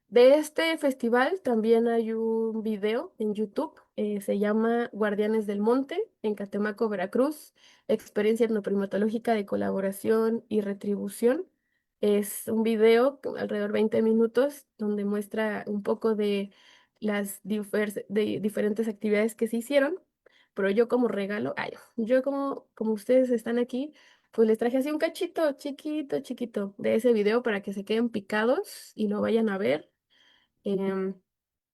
De este festival también hay un video en YouTube, se llama Guardianes del Monte, en Catemaco, Veracruz, experiencia etnoprimatológica de colaboración y retribución. Es un video alrededor de 20 minutos donde muestra un poco de de diferentes actividades que se hicieron, pero yo como regalo, ay, yo como ustedes están aquí, pues les traje así un cachito chiquito, chiquito de ese video para que se queden picados y lo vayan a ver. Em,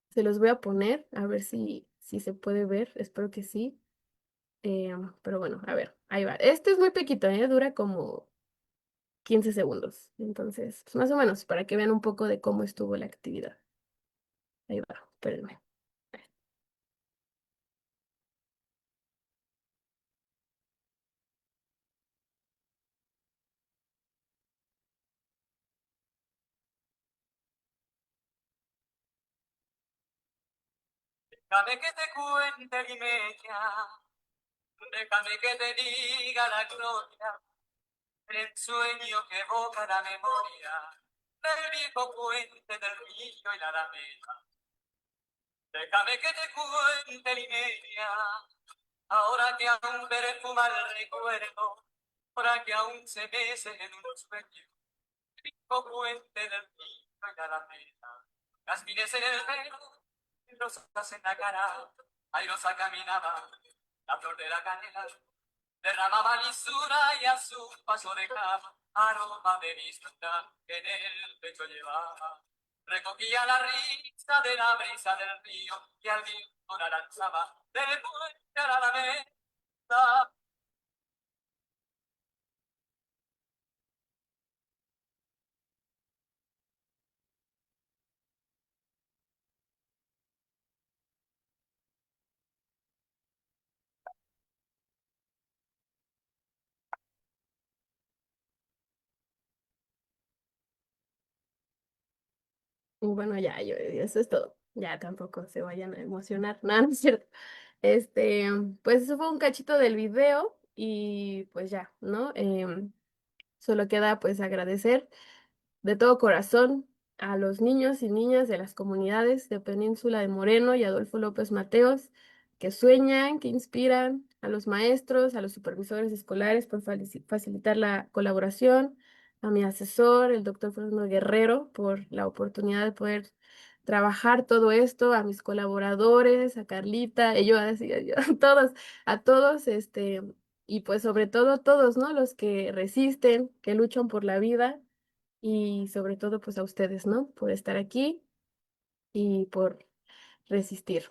Se los voy a poner a ver si se puede ver, espero que sí. Pero bueno, a ver, ahí va. Este es muy pequeñito, dura como 15 segundos. Entonces, pues más o menos, para que vean un poco de cómo estuvo la actividad. Ahí va, espérenme. Déjame que te cuente Limeña, déjame que te diga la gloria, el sueño que evoca la memoria del viejo puente del río y la alameda. Déjame que te cuente Limeña, ahora que aún perfuma el recuerdo, ahora que aún se mece en un sueño, el viejo puente del río y la alameda. Jazmines en el pelo, rosas en la cara, airosa caminaba, la flor de la canela derramaba lisura y a su paso dejaba aroma de visita que en el pecho llevaba. Recogía la risa de la brisa del río y al viento la lanzaba del puente a la mesa. Y bueno, ya, eso es todo. Ya tampoco se vayan a emocionar. No, no es cierto. Este, pues eso fue un cachito del video y pues ya, ¿no? Solo queda pues agradecer de todo corazón a los niños y niñas de las comunidades de Península de Moreno y Adolfo López Mateos, que sueñan, que inspiran, a los maestros, a los supervisores escolares por facilitar la colaboración, a mi asesor, el doctor Fernando Guerrero, por la oportunidad de poder trabajar todo esto, a mis colaboradores, a Carlita, y yo, así, yo, a todos, y pues sobre todo todos, ¿no? Los que resisten, que luchan por la vida y sobre todo pues a ustedes, ¿no? Por estar aquí y por resistir.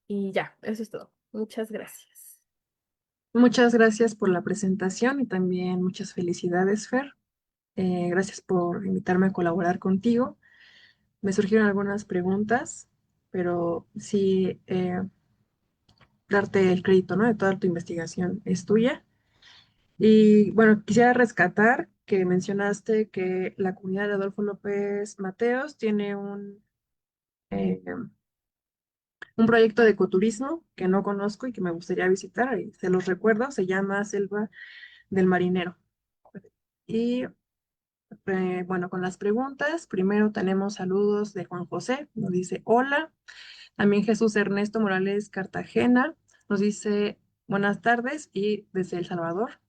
Y ya, eso es todo. Muchas gracias. Muchas gracias por la presentación y también muchas felicidades, Fer. Gracias por invitarme a colaborar contigo. Me surgieron algunas preguntas, pero sí darte el crédito, ¿no? De toda tu investigación es tuya. Y bueno, quisiera rescatar que mencionaste que la comunidad de Adolfo López Mateos tiene eh, un proyecto de ecoturismo que no conozco y que me gustaría visitar, y se los recuerdo, se llama Selva del Marinero. Y bueno, con las preguntas, primero tenemos saludos de Juan José, nos dice hola. También Jesús Ernesto Morales Cartagena nos dice buenas tardes y desde El Salvador.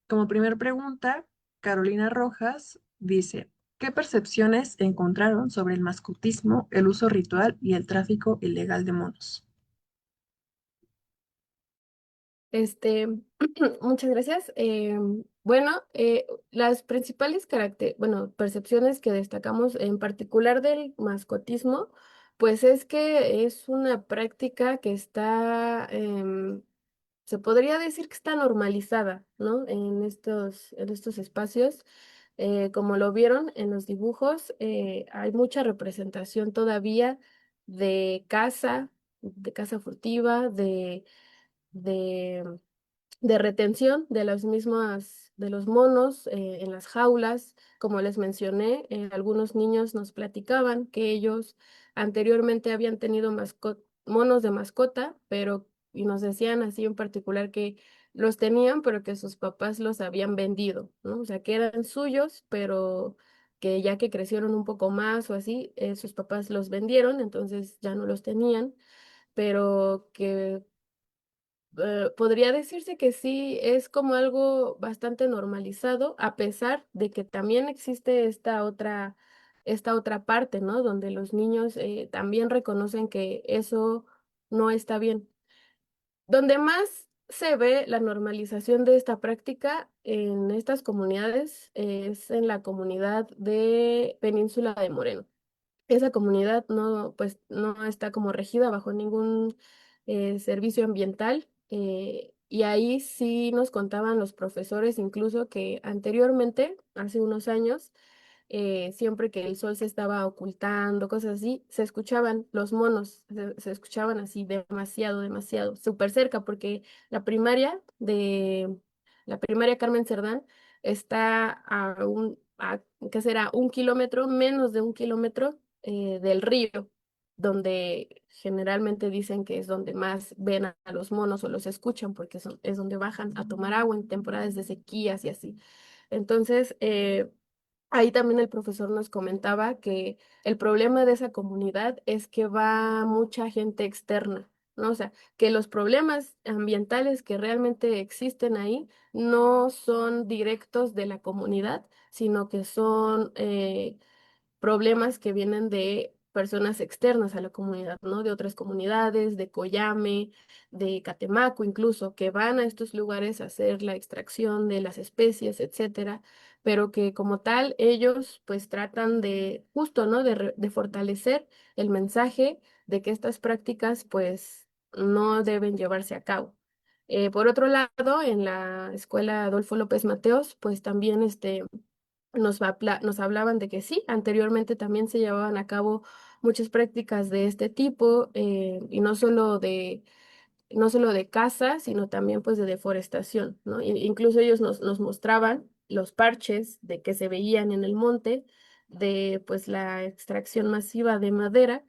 Como primer pregunta, Carolina Rojas dice, ¿qué percepciones encontraron sobre el mascotismo, el uso ritual y el tráfico ilegal de monos? Este, muchas gracias. Bueno, las principales bueno, percepciones que destacamos en particular del mascotismo, pues es que es una práctica que está, se podría decir que está normalizada, ¿no? En estos espacios. Como lo vieron en los dibujos, hay mucha representación todavía de caza furtiva, de de retención de las mismas, de los monos en las jaulas. Como les mencioné, algunos niños nos platicaban que ellos anteriormente habían tenido monos de mascota, pero, y nos decían así en particular que los tenían, pero que sus papás los habían vendido, ¿no? O sea, que eran suyos, pero que ya que crecieron un poco más o así, sus papás los vendieron, entonces ya no los tenían, pero que podría decirse que sí, es como algo bastante normalizado, a pesar de que también existe esta otra parte, ¿no? Donde los niños también reconocen que eso no está bien. Donde más se ve la normalización de esta práctica en estas comunidades es en la comunidad de Península de Moreno. Esa comunidad no, pues, no está como regida bajo ningún servicio ambiental. Y ahí sí nos contaban los profesores, incluso que anteriormente, hace unos años, siempre que el sol se estaba ocultando, cosas así, se escuchaban los monos, se escuchaban así demasiado, demasiado, súper cerca, porque la primaria de la primaria Carmen Cerdán está ¿qué será? 1 kilómetro, menos de 1 kilómetro del río, donde generalmente dicen que es donde más ven a los monos o los escuchan, porque es donde bajan a tomar agua en temporadas de sequías y así. Entonces, ahí también el profesor nos comentaba que el problema de esa comunidad es que va mucha gente externa, ¿no? O sea, que los problemas ambientales que realmente existen ahí no son directos de la comunidad, sino que son problemas que vienen de personas externas a la comunidad, ¿no? De otras comunidades, de Coyame, de Catemaco incluso, que van a estos lugares a hacer la extracción de las especies, etcétera, pero que como tal ellos pues tratan de justo, ¿no? De fortalecer el mensaje de que estas prácticas pues no deben llevarse a cabo. Por otro lado, en la escuela Adolfo López Mateos, pues también nos hablaban de que sí, anteriormente también se llevaban a cabo muchas prácticas de este tipo, y no solo de caza, sino también pues de deforestación, ¿no? Incluso ellos nos mostraban los parches de que se veían en el monte de pues la extracción masiva de madera,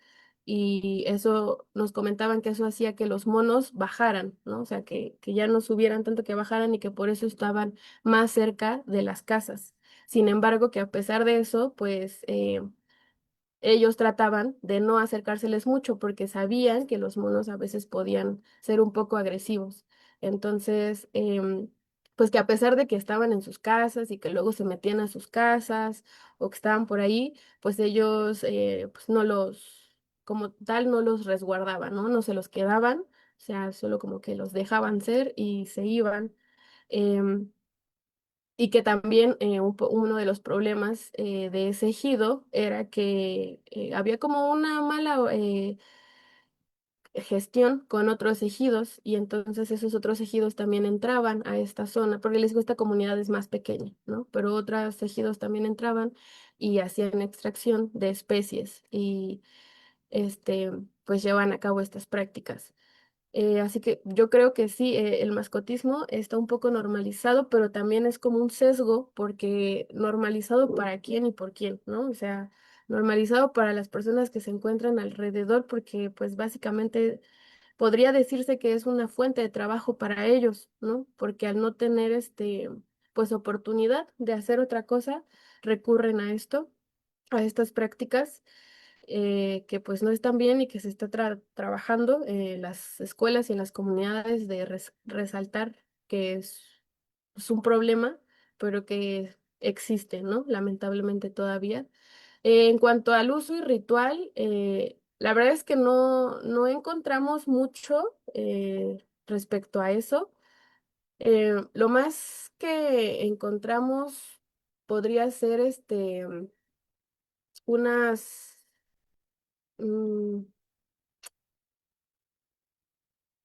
y eso nos comentaban que eso hacía que los monos bajaran, ¿no? O sea, que ya no subieran tanto, que bajaran, y que por eso estaban más cerca de las casas. Sin embargo, que a pesar de eso, pues ellos trataban de no acercárseles mucho porque sabían que los monos a veces podían ser un poco agresivos. Entonces, pues que a pesar de que estaban en sus casas y que luego se metían a sus casas o que estaban por ahí, pues ellos pues no como tal, no los resguardaban, ¿no? No se los quedaban, o sea, solo como que los dejaban ser y se iban. Em, y que también uno de los problemas de ese ejido era que había como una mala gestión con otros ejidos, y entonces esos otros ejidos también entraban a esta zona, porque les digo, esta comunidad es más pequeña, ¿no? Pero otros ejidos también entraban y hacían extracción de especies y pues llevan a cabo estas prácticas. Así que yo creo que sí, el mascotismo está un poco normalizado, pero también es como un sesgo, porque normalizado para quién y por quién, ¿no? O sea, normalizado para las personas que se encuentran alrededor, porque pues básicamente podría decirse que es una fuente de trabajo para ellos, ¿no? Porque al no tener pues oportunidad de hacer otra cosa, recurren a esto, a estas prácticas que pues no están bien, y que se está trabajando en las escuelas y en las comunidades de resaltar que es un problema, pero que existe, ¿no? Lamentablemente todavía. En cuanto al uso y ritual, la verdad es que no encontramos mucho respecto a eso. Lo más que encontramos podría ser unas... mm,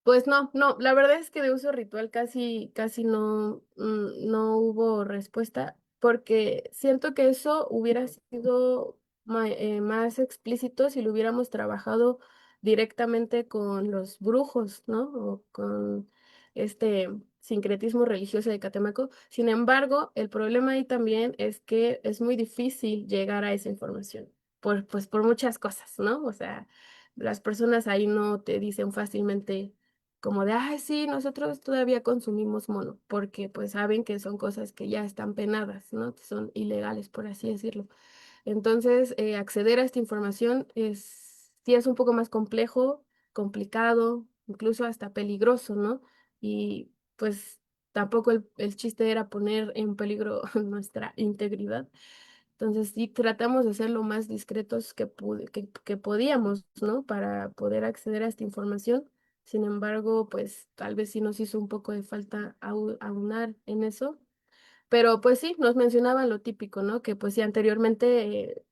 Pues no, la verdad es que de uso ritual casi no hubo respuesta, porque siento que eso hubiera sido más explícito si lo hubiéramos trabajado directamente con los brujos, ¿no? O con este sincretismo religioso de Catemaco. Sin embargo, el problema ahí también es que es muy difícil llegar a esa información, pues por muchas cosas, ¿no? O sea, las personas ahí no te dicen fácilmente como de, ay, sí, nosotros todavía consumimos mono, porque pues saben que son cosas que ya están penadas, ¿no? Que son ilegales, por así decirlo. Entonces, acceder a esta información sí es un poco más complejo, complicado, incluso hasta peligroso, ¿no? Y pues tampoco el chiste era poner en peligro nuestra integridad. Entonces sí tratamos de ser lo más discretos que podíamos, ¿no? Para poder acceder a esta información. Sin embargo, pues tal vez sí nos hizo un poco de falta aunar en eso. Pero pues sí, nos mencionaban lo típico, ¿no? Que pues sí, anteriormente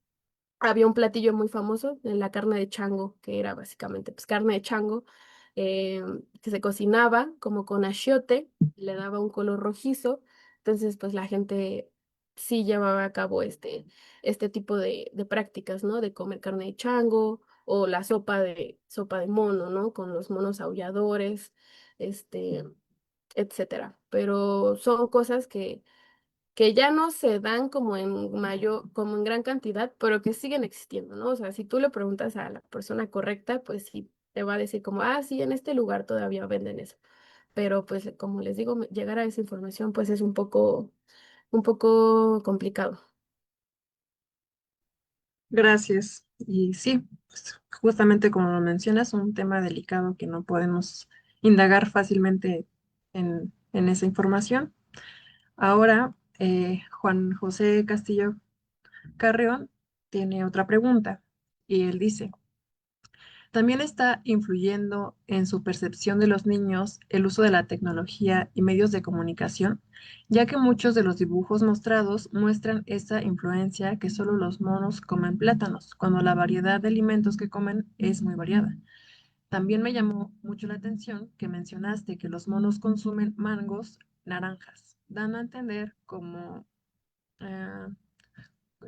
había un platillo muy famoso, la carne de chango, que era básicamente pues carne de chango, eh, que se cocinaba como con achiote, le daba un color rojizo. Entonces pues la gente sí llevaba a cabo este tipo de prácticas, ¿no? De comer carne de chango, o la sopa de mono, ¿no? Con los monos aulladores, este, etcétera. Pero son cosas que ya no se dan como en mayor, como en gran cantidad, pero que siguen existiendo, ¿no? O sea, si tú le preguntas a la persona correcta, pues sí te va a decir como, ah, sí, en este lugar todavía venden eso. Pero pues como les digo, llegar a esa información pues es un poco complicado. Gracias. Y sí, pues, justamente como lo mencionas, un tema delicado que no podemos indagar fácilmente en esa información. Ahora, Juan José Castillo Carreón tiene otra pregunta y él dice, ¿también está influyendo en su percepción de los niños el uso de la tecnología y medios de comunicación, ya que muchos de los dibujos mostrados muestran esa influencia que solo los monos comen plátanos, cuando la variedad de alimentos que comen es muy variada? También me llamó mucho la atención que mencionaste que los monos consumen mangos, naranjas, dando a entender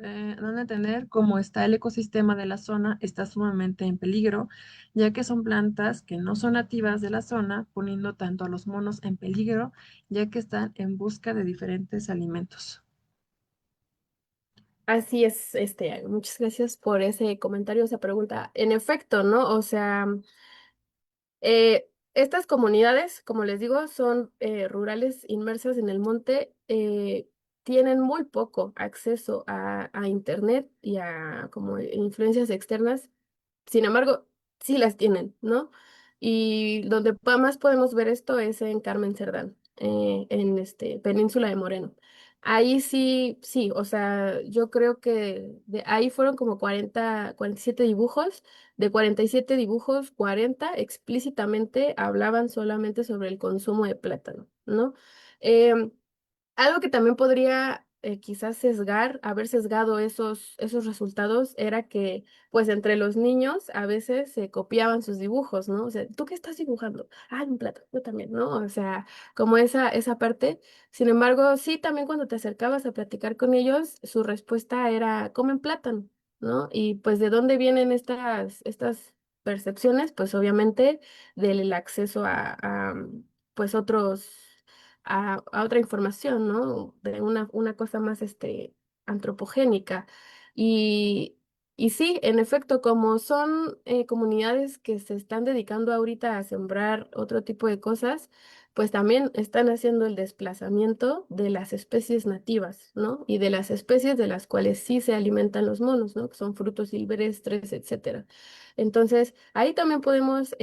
eh, cómo está el ecosistema de la zona está sumamente en peligro, ya que son plantas que no son nativas de la zona, poniendo tanto a los monos en peligro, ya que están en busca de diferentes alimentos. Así es, muchas gracias por ese comentario, esa pregunta. En efecto, ¿no? O sea, estas comunidades, como les digo, son rurales inmersas en el monte, tienen muy poco acceso a internet y a como influencias externas. Sin embargo, sí las tienen, ¿no? Y donde más podemos ver esto es en Carmen Cerdán, en Península de Moreno. Ahí sí, sí, o sea, yo creo que de ahí fueron como 47 dibujos. De 47 dibujos, 40 explícitamente hablaban solamente sobre el consumo de plátano, ¿no? Em, Algo que también podría quizás haber sesgado esos resultados era que, pues, entre los niños a veces se copiaban sus dibujos, ¿no? O sea, ¿tú qué estás dibujando? Ah, un plátano, yo también, ¿no? O sea, como esa parte. Sin embargo, sí, también cuando te acercabas a platicar con ellos, su respuesta era, comen plátano, ¿no? Y pues, ¿de dónde vienen estas percepciones? Pues, obviamente, del acceso pues, a otra información, ¿no? De una cosa más antropogénica. Y, y sí, en efecto, como son comunidades que se están dedicando ahorita a sembrar otro tipo de cosas, pues también están haciendo el desplazamiento de las especies nativas, ¿no? Y de las especies de las cuales sí se alimentan los monos, ¿no? Que son frutos silvestres, etcétera. Entonces, ahí también podemos,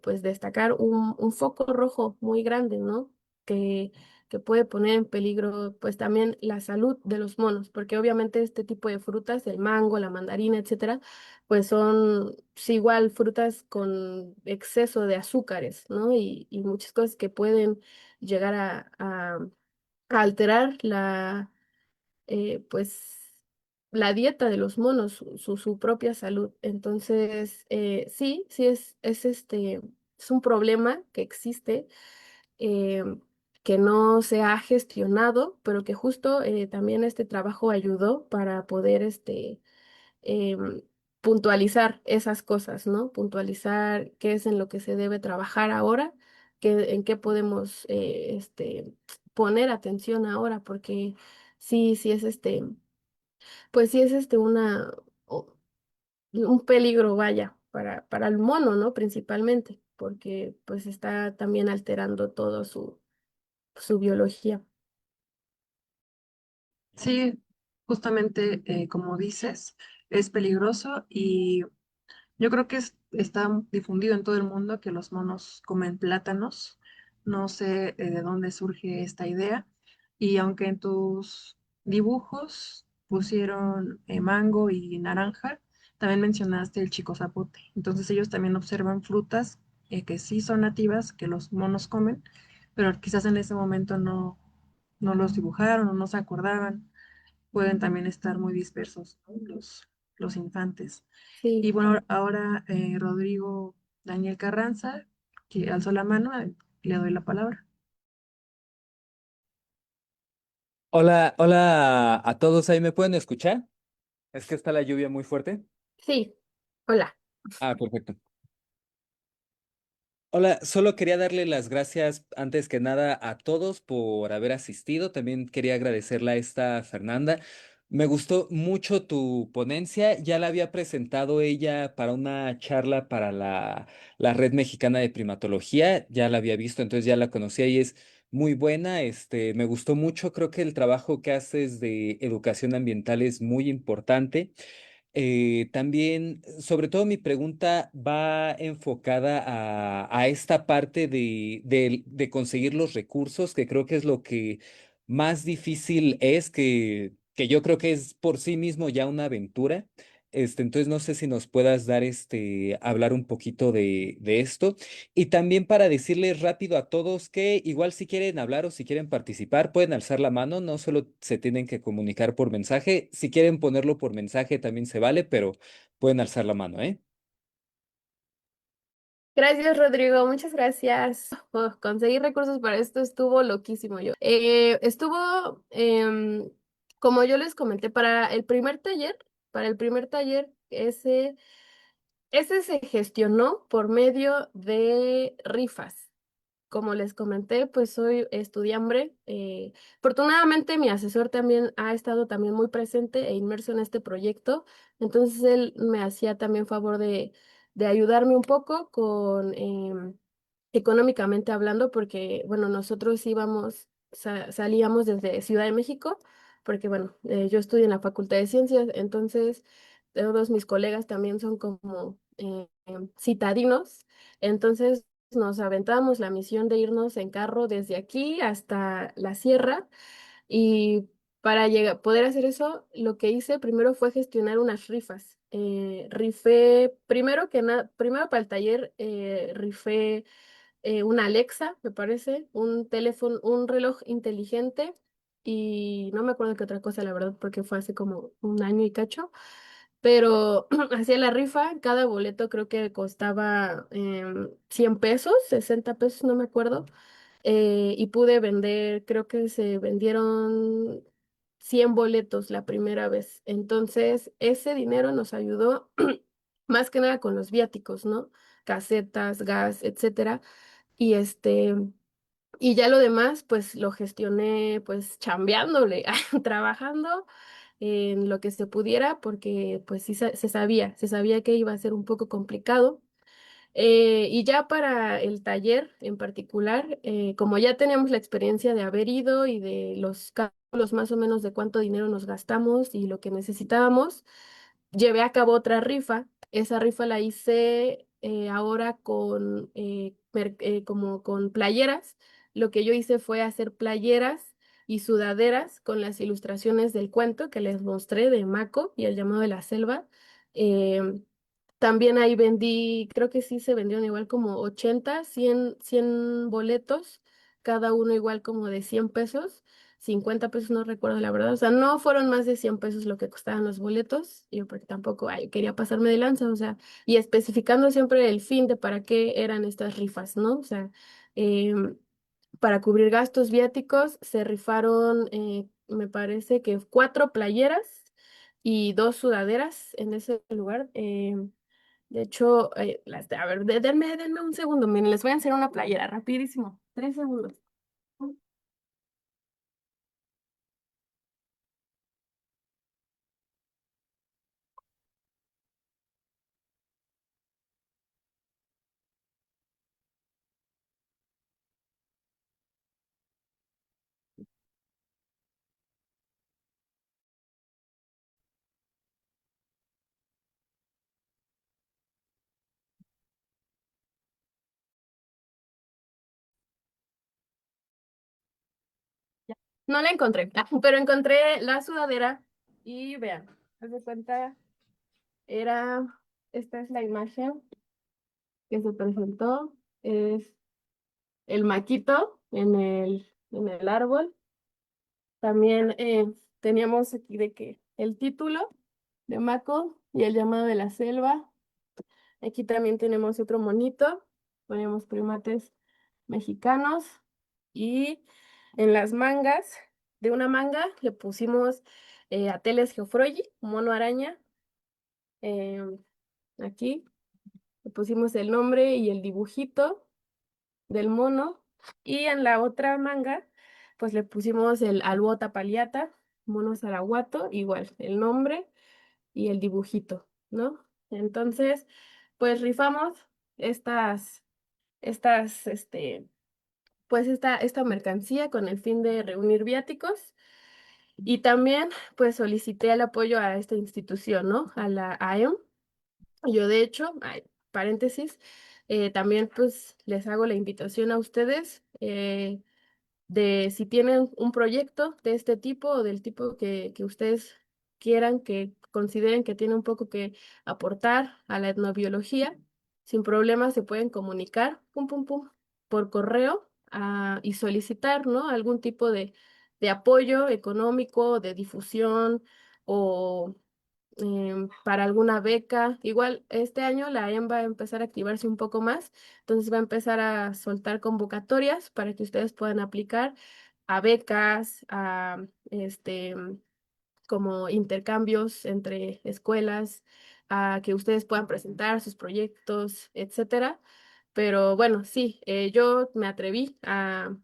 pues, destacar un foco rojo muy grande, ¿no? que, que puede poner en peligro pues también la salud de los monos, porque obviamente este tipo de frutas, el mango, la mandarina, etcétera, pues son sí, igual frutas con exceso de azúcares, ¿no? Y muchas cosas que pueden llegar a alterar pues la dieta de los monos, su propia salud. Entonces, sí, sí es un problema que existe, eh, que no se ha gestionado, pero que justo también este trabajo ayudó para poder em, puntualizar esas cosas, ¿no? Puntualizar qué es en lo que se debe trabajar ahora, en qué podemos poner atención ahora, porque sí, sí es pues sí es o- un peligro, vaya, para el mono, ¿no? Principalmente, porque pues está también alterando todo su biología. Sí, justamente como dices, es peligroso y yo creo que está difundido en todo el mundo que los monos comen plátanos. No sé de dónde surge esta idea. Y aunque en tus dibujos pusieron mango y naranja, también mencionaste el chico zapote. Entonces ellos también observan frutas que sí son nativas, que los monos comen, pero quizás en ese momento no los dibujaron o no se acordaban. Pueden también estar muy dispersos, ¿no? Los infantes. Y Sí, bueno, ahora Rodrigo Daniel Carranza, que alzó la mano, le doy la palabra. Hola, hola a todos, ¿ahí me pueden escuchar? Es que está la lluvia muy fuerte. sí, hola. Ah, perfecto. Hola, solo quería darle las gracias antes que nada a todos por haber asistido. También quería agradecerle a esta Fernanda. Me gustó mucho tu ponencia. Ya la había presentado ella para una charla para la Red Mexicana de Primatología. Ya la había visto, entonces ya la conocía y es muy buena. Me gustó mucho. Creo que el trabajo que haces de educación ambiental es muy importante. También, sobre todo mi pregunta va enfocada a esta parte de conseguir los recursos, que creo que es lo que más difícil es, que yo creo que es por sí mismo ya una aventura. Entonces no sé si nos puedas dar hablar un poquito de esto. Y también para decirles rápido a todos que igual si quieren hablar o si quieren participar, pueden alzar la mano, no solo se tienen que comunicar por mensaje, si quieren ponerlo por mensaje también se vale, pero pueden alzar la mano, ¿eh? Gracias, Rodrigo, muchas gracias. Conseguir recursos para esto estuvo loquísimo yo. Como yo les comenté, para el primer taller, ese se gestionó por medio de rifas. Como les comenté, pues soy estudiambre. Afortunadamente, mi asesor también ha estado también muy presente e inmerso en este proyecto. Entonces, él me hacía también favor de ayudarme un poco con económicamente hablando, porque, bueno, nosotros salíamos desde Ciudad de México, porque, bueno, yo estudio en la Facultad de Ciencias, entonces todos mis colegas también son como citadinos. Entonces, nos aventábamos la misión de irnos en carro desde aquí hasta la sierra y para poder hacer eso, lo que hice primero fue gestionar unas rifas. Rifé, primero para el taller, rifé una Alexa, me parece, un teléfono, un reloj inteligente y no me acuerdo qué otra cosa, la verdad, porque fue hace como un año y cacho, pero hacía la rifa, cada boleto creo que costaba 100 pesos, 60 pesos, no me acuerdo, y pude vender, creo que se vendieron 100 boletos la primera vez. Entonces, ese dinero nos ayudó más que nada con los viáticos, ¿no? Casetas, gas, etcétera. Y y ya lo demás, pues lo gestioné pues chambeándole, trabajando en lo que se pudiera, porque pues sí se sabía que iba a ser un poco complicado. Y ya para el taller en particular, como ya teníamos la experiencia de haber ido y de los cálculos más o menos de cuánto dinero nos gastamos y lo que necesitábamos, llevé a cabo otra rifa. Esa rifa la hice ahora como con playeras. Lo que yo hice fue hacer playeras y sudaderas con las ilustraciones del cuento que les mostré de Mako y el llamado de la selva. Em, También ahí vendí, creo que sí se vendieron igual como 80 100 boletos, cada uno igual como de 100 pesos, 50 pesos, no recuerdo la verdad. O sea, no fueron más de 100 pesos lo que costaban los boletos, yo porque tampoco quería pasarme de lanza, o sea, y especificando siempre el fin de para qué eran estas rifas, ¿no? O sea, em, para cubrir gastos viáticos se rifaron, me parece que 4 playeras y 2 sudaderas en ese lugar. De hecho, a ver, denme un segundo, miren, les voy a hacer una playera, rapidísimo, 3 segundos. Ya. No la encontré, pero encontré la sudadera y vean, haz de cuenta, esta es la imagen que se presentó, es el maquito en el árbol. También teníamos aquí de que el título de Mako y el llamado de la selva. Aquí también tenemos otro monito, ponemos primates mexicanos y en las mangas de una manga le pusimos Ateles geoffroyi, mono araña. em, Aquí le pusimos el nombre y el dibujito del mono, y en la otra manga, pues le pusimos el Alwota Paliata, mono Zaraguato, igual, el nombre y el dibujito, ¿no? Entonces, pues rifamos estas, pues esta mercancía con el fin de reunir viáticos. Y también, pues solicité el apoyo a esta institución, ¿no? A la AEM. Yo, de hecho, ay, paréntesis, también pues les hago la invitación a ustedes de si tienen un proyecto de este tipo o del tipo que ustedes quieran, que consideren que tiene un poco que aportar a la etnobiología, sin problema se pueden comunicar, pum, pum, pum, por correo y solicitar, ¿no? Algún tipo de apoyo económico, de difusión o para alguna beca. Igual este año la EM va a empezar a activarse un poco más, entonces va a empezar a soltar convocatorias para que ustedes puedan aplicar a becas, a como intercambios entre escuelas, a que ustedes puedan presentar sus proyectos, etcétera. Pero bueno, sí, yo me atreví a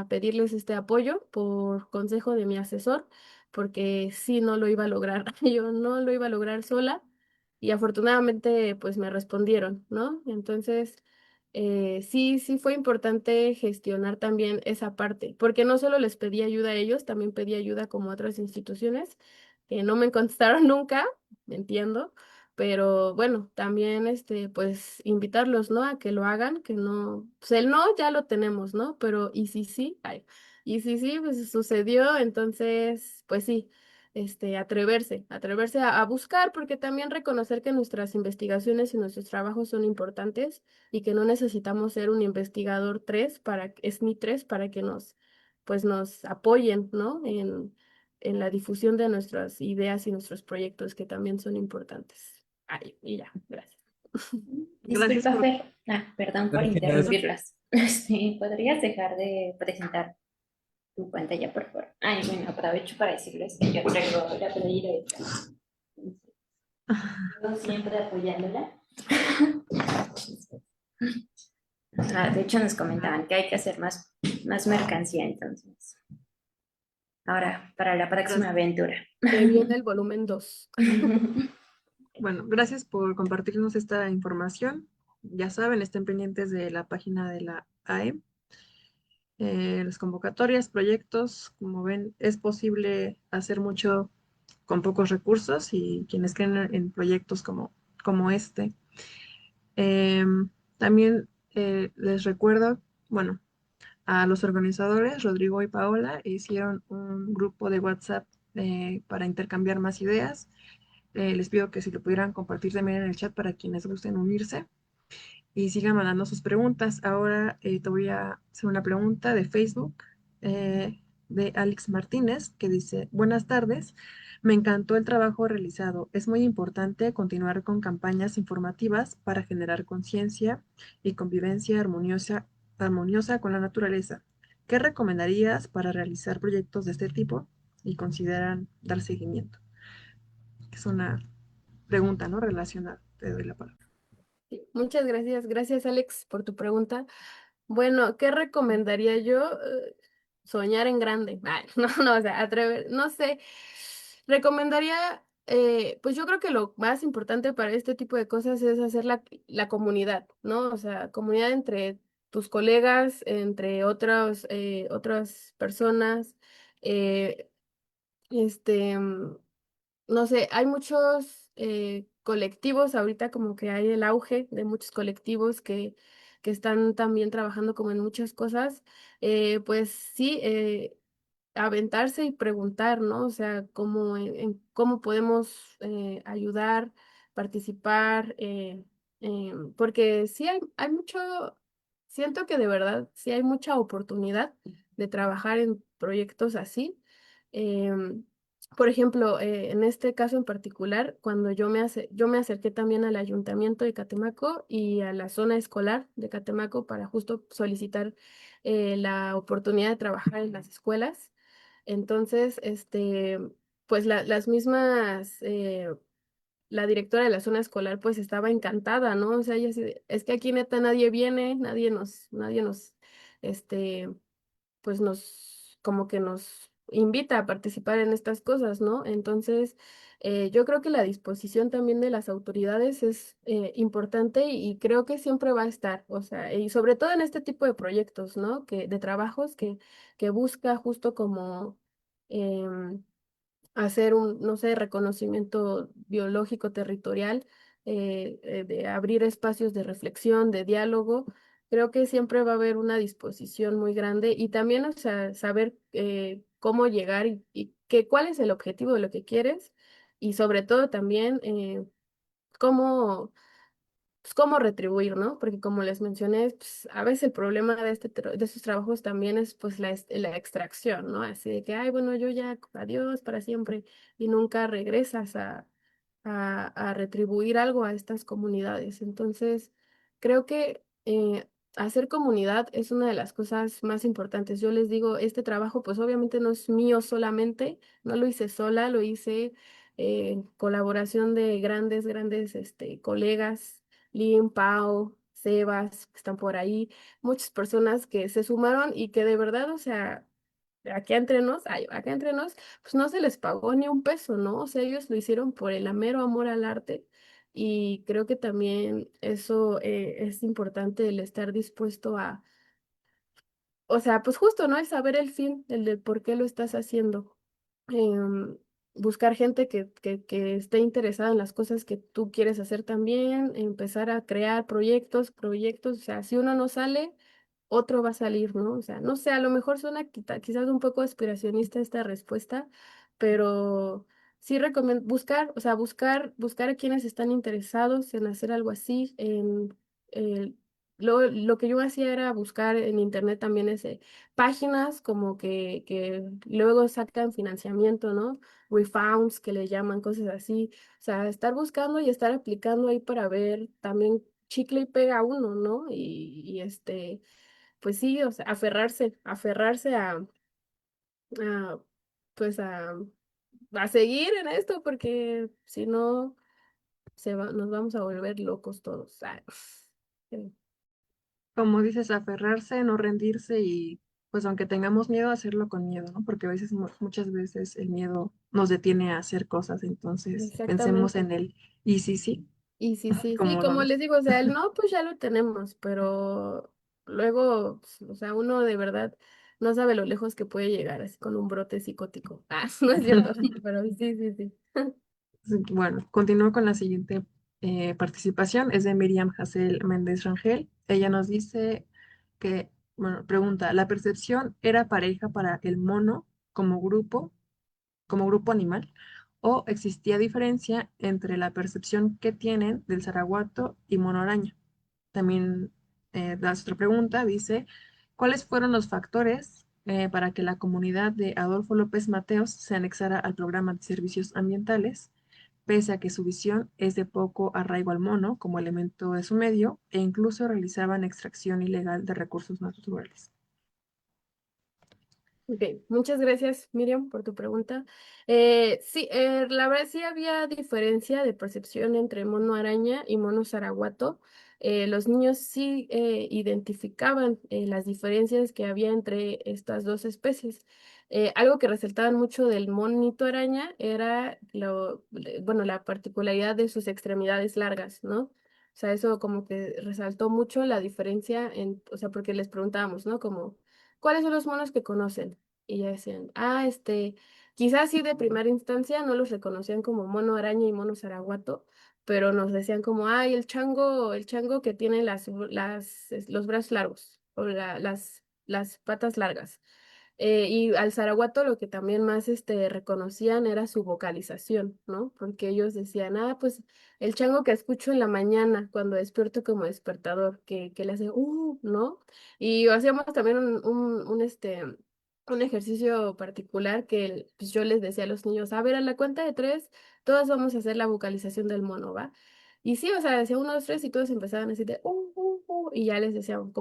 pedirles este apoyo por consejo de mi asesor, porque sí no lo iba a lograr, yo no lo iba a lograr sola y afortunadamente pues me respondieron, ¿no? Entonces, sí fue importante gestionar también esa parte, porque no solo les pedí ayuda a ellos, también pedí ayuda como a otras instituciones que no me contestaron nunca, entiendo, pero bueno, también pues invitarlos, ¿no? A que lo hagan, que no, pues el no ya lo tenemos, ¿no? Pero y si sí, ay, y si sí, pues sucedió, entonces, pues sí, atreverse a buscar, porque también reconocer que nuestras investigaciones y nuestros trabajos son importantes y que no necesitamos ser un investigador 3 SNI 3 para que pues nos apoyen, ¿no? En la difusión de nuestras ideas y nuestros proyectos que también son importantes. Ay, y ya, gracias. Gracias Disculpa, por... Fer. Ah, perdón por Gracias. interrumpirlas. Sí, ¿podrías dejar de presentar tu pantalla, por favor? Ay, bueno, aprovecho para decirles que yo traigo la playera de Trans. Yo siempre apoyándola. Ah, de hecho, nos comentaban que hay que hacer más mercancía, entonces. Ahora, para la próxima Gracias. aventura. Se viene el volumen 2. Bueno, gracias por compartirnos esta información. Ya saben, estén pendientes de la página de la AEM. Las convocatorias, proyectos, como ven, es posible hacer mucho con pocos recursos y quienes creen en proyectos como este. También les recuerdo, bueno, a los organizadores, Rodrigo y Paola, hicieron un grupo de WhatsApp para intercambiar más ideas. Les pido que si lo pudieran compartir también en el chat para quienes gusten unirse y sigan mandando sus preguntas. Ahora te voy a hacer una pregunta de Facebook de Alex Martínez que dice, buenas tardes, me encantó el trabajo realizado. Es muy importante continuar con campañas informativas para generar conciencia y convivencia armoniosa con la naturaleza. ¿Qué recomendarías para realizar proyectos de este tipo y consideran dar seguimiento? Es una pregunta, ¿no? Relacionada. Te doy la palabra. Sí, muchas gracias. Gracias, Alex, por tu pregunta. Bueno, ¿qué recomendaría yo? Soñar en grande. Ay, no, o sea, atrever, no sé. Recomendaría, pues yo creo que lo más importante para este tipo de cosas es hacer la comunidad, ¿no? O sea, comunidad entre tus colegas, entre otras personas. eh, este, mm, no sé, hay muchos colectivos, ahorita como que hay el auge de muchos colectivos que están también trabajando como en muchas cosas, pues sí, aventarse y preguntar, ¿no? O sea, cómo podemos ayudar, participar, porque sí hay mucho, siento que de verdad sí hay mucha oportunidad de trabajar en proyectos así. em, por ejemplo, en este caso en particular, cuando yo me acerqué también al Ayuntamiento de Catemaco y a la zona escolar de Catemaco para justo solicitar la oportunidad de trabajar en las escuelas. Entonces, pues las mismas la directora de la zona escolar pues estaba encantada, ¿no? O sea, ella así es que aquí neta nadie viene, nadie nos, este, pues nos, como que nos invita a participar en estas cosas, ¿no? Entonces, yo creo que la disposición también de las autoridades es importante y creo que siempre va a estar, o sea, y sobre todo en este tipo de proyectos, ¿no? De trabajos que busca justo como em, hacer un, no sé, reconocimiento biológico territorial, de abrir espacios de reflexión, de diálogo. Creo que siempre va a haber una disposición muy grande y también, o sea, saber cómo llegar y cuál es el objetivo de lo que quieres y sobre todo también cómo pues, cómo retribuir, ¿no? Porque como les mencioné, pues, a veces el problema de de estos trabajos también es pues la extracción, ¿no? Así de que, ay, bueno, yo ya, adiós para siempre, y nunca regresas a retribuir algo a estas comunidades. Entonces, creo que hacer comunidad es una de las cosas más importantes. Yo les digo, este trabajo pues obviamente no es mío solamente, no lo hice sola, lo hice en colaboración de grandes, colegas Lin, Pau, Sebas, que están por ahí, muchas personas que se sumaron y que de verdad, o sea, acá entre nos, pues no se les pagó ni un peso, ¿no? O sea, ellos lo hicieron por el mero amor al arte y creo que también eso es importante, el estar dispuesto a, o sea, pues justo, ¿no? Es saber el fin, el de por qué lo estás haciendo. Buscar gente que esté interesada en las cosas que tú quieres hacer también, empezar a crear proyectos, o sea, si uno no sale, otro va a salir, ¿no? O sea, no sé, a lo mejor suena quizás un poco aspiracionista esta respuesta, pero sí recomiendo buscar, o sea, buscar a quienes están interesados en hacer algo así, lo que yo hacía era buscar en internet también páginas como que luego sacan financiamiento, ¿no? Refounds que le llaman, cosas así. O sea, estar buscando y estar aplicando ahí para ver también chicle y pega uno, ¿no? Pues sí, o sea, aferrarse a, pues a seguir en esto, porque si no, nos vamos a volver locos todos. Como dices, aferrarse, no rendirse y pues aunque tengamos miedo, hacerlo con miedo, ¿no? Porque a veces, muchas veces el miedo nos detiene a hacer cosas, entonces pensemos Exactamente. en el y sí, sí, Y sí, sí, sí, como lo como les ves. digo, o sea, el no, pues ya lo tenemos, pero luego, pues, o sea, uno de verdad no sabe lo lejos que puede llegar así con un brote psicótico. Ah, no es cierto, pero sí, sí, sí. Sí, bueno, continúo con la siguiente participación, es de Miriam Hassel Méndez Rangel. Ella nos dice que, bueno, pregunta, ¿la percepción era pareja para el mono como grupo animal? ¿O existía diferencia entre la percepción que tienen del zaraguato y mono araña? También das otra pregunta, dice, ¿cuáles fueron los factores para que la comunidad de Adolfo López Mateos se anexara al programa de servicios ambientales, pese a que su visión es de poco arraigo al mono como elemento de su medio e incluso realizaban extracción ilegal de recursos naturales? Ok, muchas gracias, Miriam, por tu pregunta. Sí, la verdad sí había diferencia de percepción entre mono araña y mono zaraguato. Los niños sí identificaban las diferencias que había entre estas dos especies. Algo que resaltaban mucho del monito araña era bueno, la particularidad de sus extremidades largas, ¿no? O sea, eso como que resaltó mucho la diferencia o sea, porque les preguntábamos, ¿no? Como, ¿cuáles son los monos que conocen? Y ya decían, quizás sí de primera instancia no los reconocían como mono araña y mono zaraguato, pero nos decían como, ay, el chango que tiene los brazos largos o las patas largas. Y al zaraguato lo que también más reconocían era su vocalización, ¿no? Porque ellos decían, pues el chango que escucho en la mañana cuando despierto como despertador, que le hace, ¿no? Y hacíamos también un ejercicio particular que pues, yo les decía a los niños, a ver, a la cuenta de tres, todos vamos a hacer la vocalización del mono, ¿va? Y sí, o sea, decía uno, dos, tres, y todos empezaban así de, y ya les decíamos,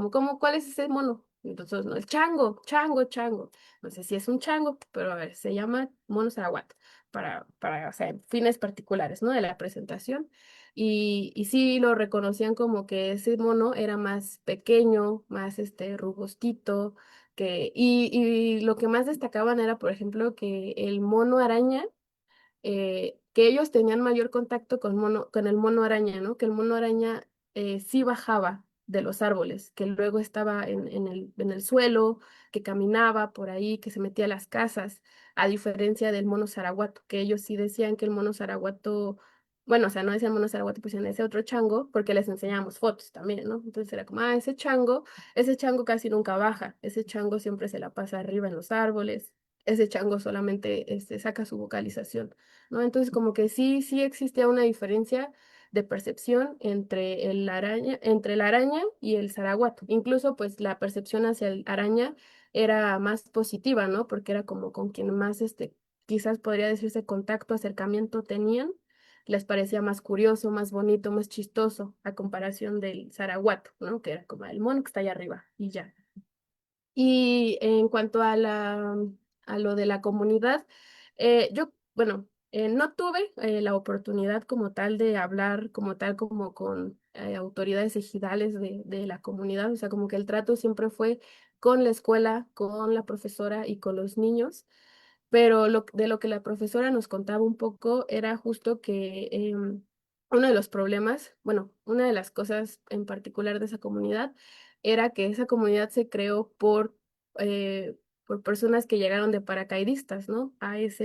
¿cuál es ese mono? Y entonces, no, el chango, chango, chango. No sé si es un chango, pero a ver, se llama mono zaraguato. o sea, fines particulares, ¿no? De la presentación. Y sí lo reconocían como que ese mono era más pequeño, más robustito, y lo que más destacaban era, por ejemplo, que el mono araña que ellos tenían mayor contacto con el mono araña, ¿no? Que el mono araña sí bajaba de los árboles, que luego estaba en el suelo, que caminaba por ahí, que se metía a las casas, a diferencia del mono zaraguato, que ellos sí decían que el mono zaraguato, bueno, o sea, no decían mono zaraguato, pues decían ese otro chango, porque les enseñábamos fotos también, ¿no? Entonces era como, ese chango casi nunca baja, ese chango siempre se la pasa arriba en los árboles, ese chango solamente saca su vocalización. ¿No? Entonces, como que sí existía una diferencia de percepción entre la araña y el zaraguato. Incluso, pues, la percepción hacia el araña era más positiva, ¿no? Porque era como con quien más, quizás podría decirse contacto, acercamiento tenían, les parecía más curioso, más bonito, más chistoso, a comparación del zaraguato, ¿no? Que era como el mono que está allá arriba y ya. Y en cuanto a lo de la comunidad, bueno, no tuve la oportunidad como tal de hablar como tal como con autoridades ejidales de la comunidad, o sea, como que el trato siempre fue con la escuela, con la profesora y con los niños. Pero de lo que la profesora nos contaba un poco era justo que uno de los problemas, bueno, una de las cosas en particular de esa comunidad era que esa comunidad se creó por personas que llegaron de paracaidistas, ¿no? A esa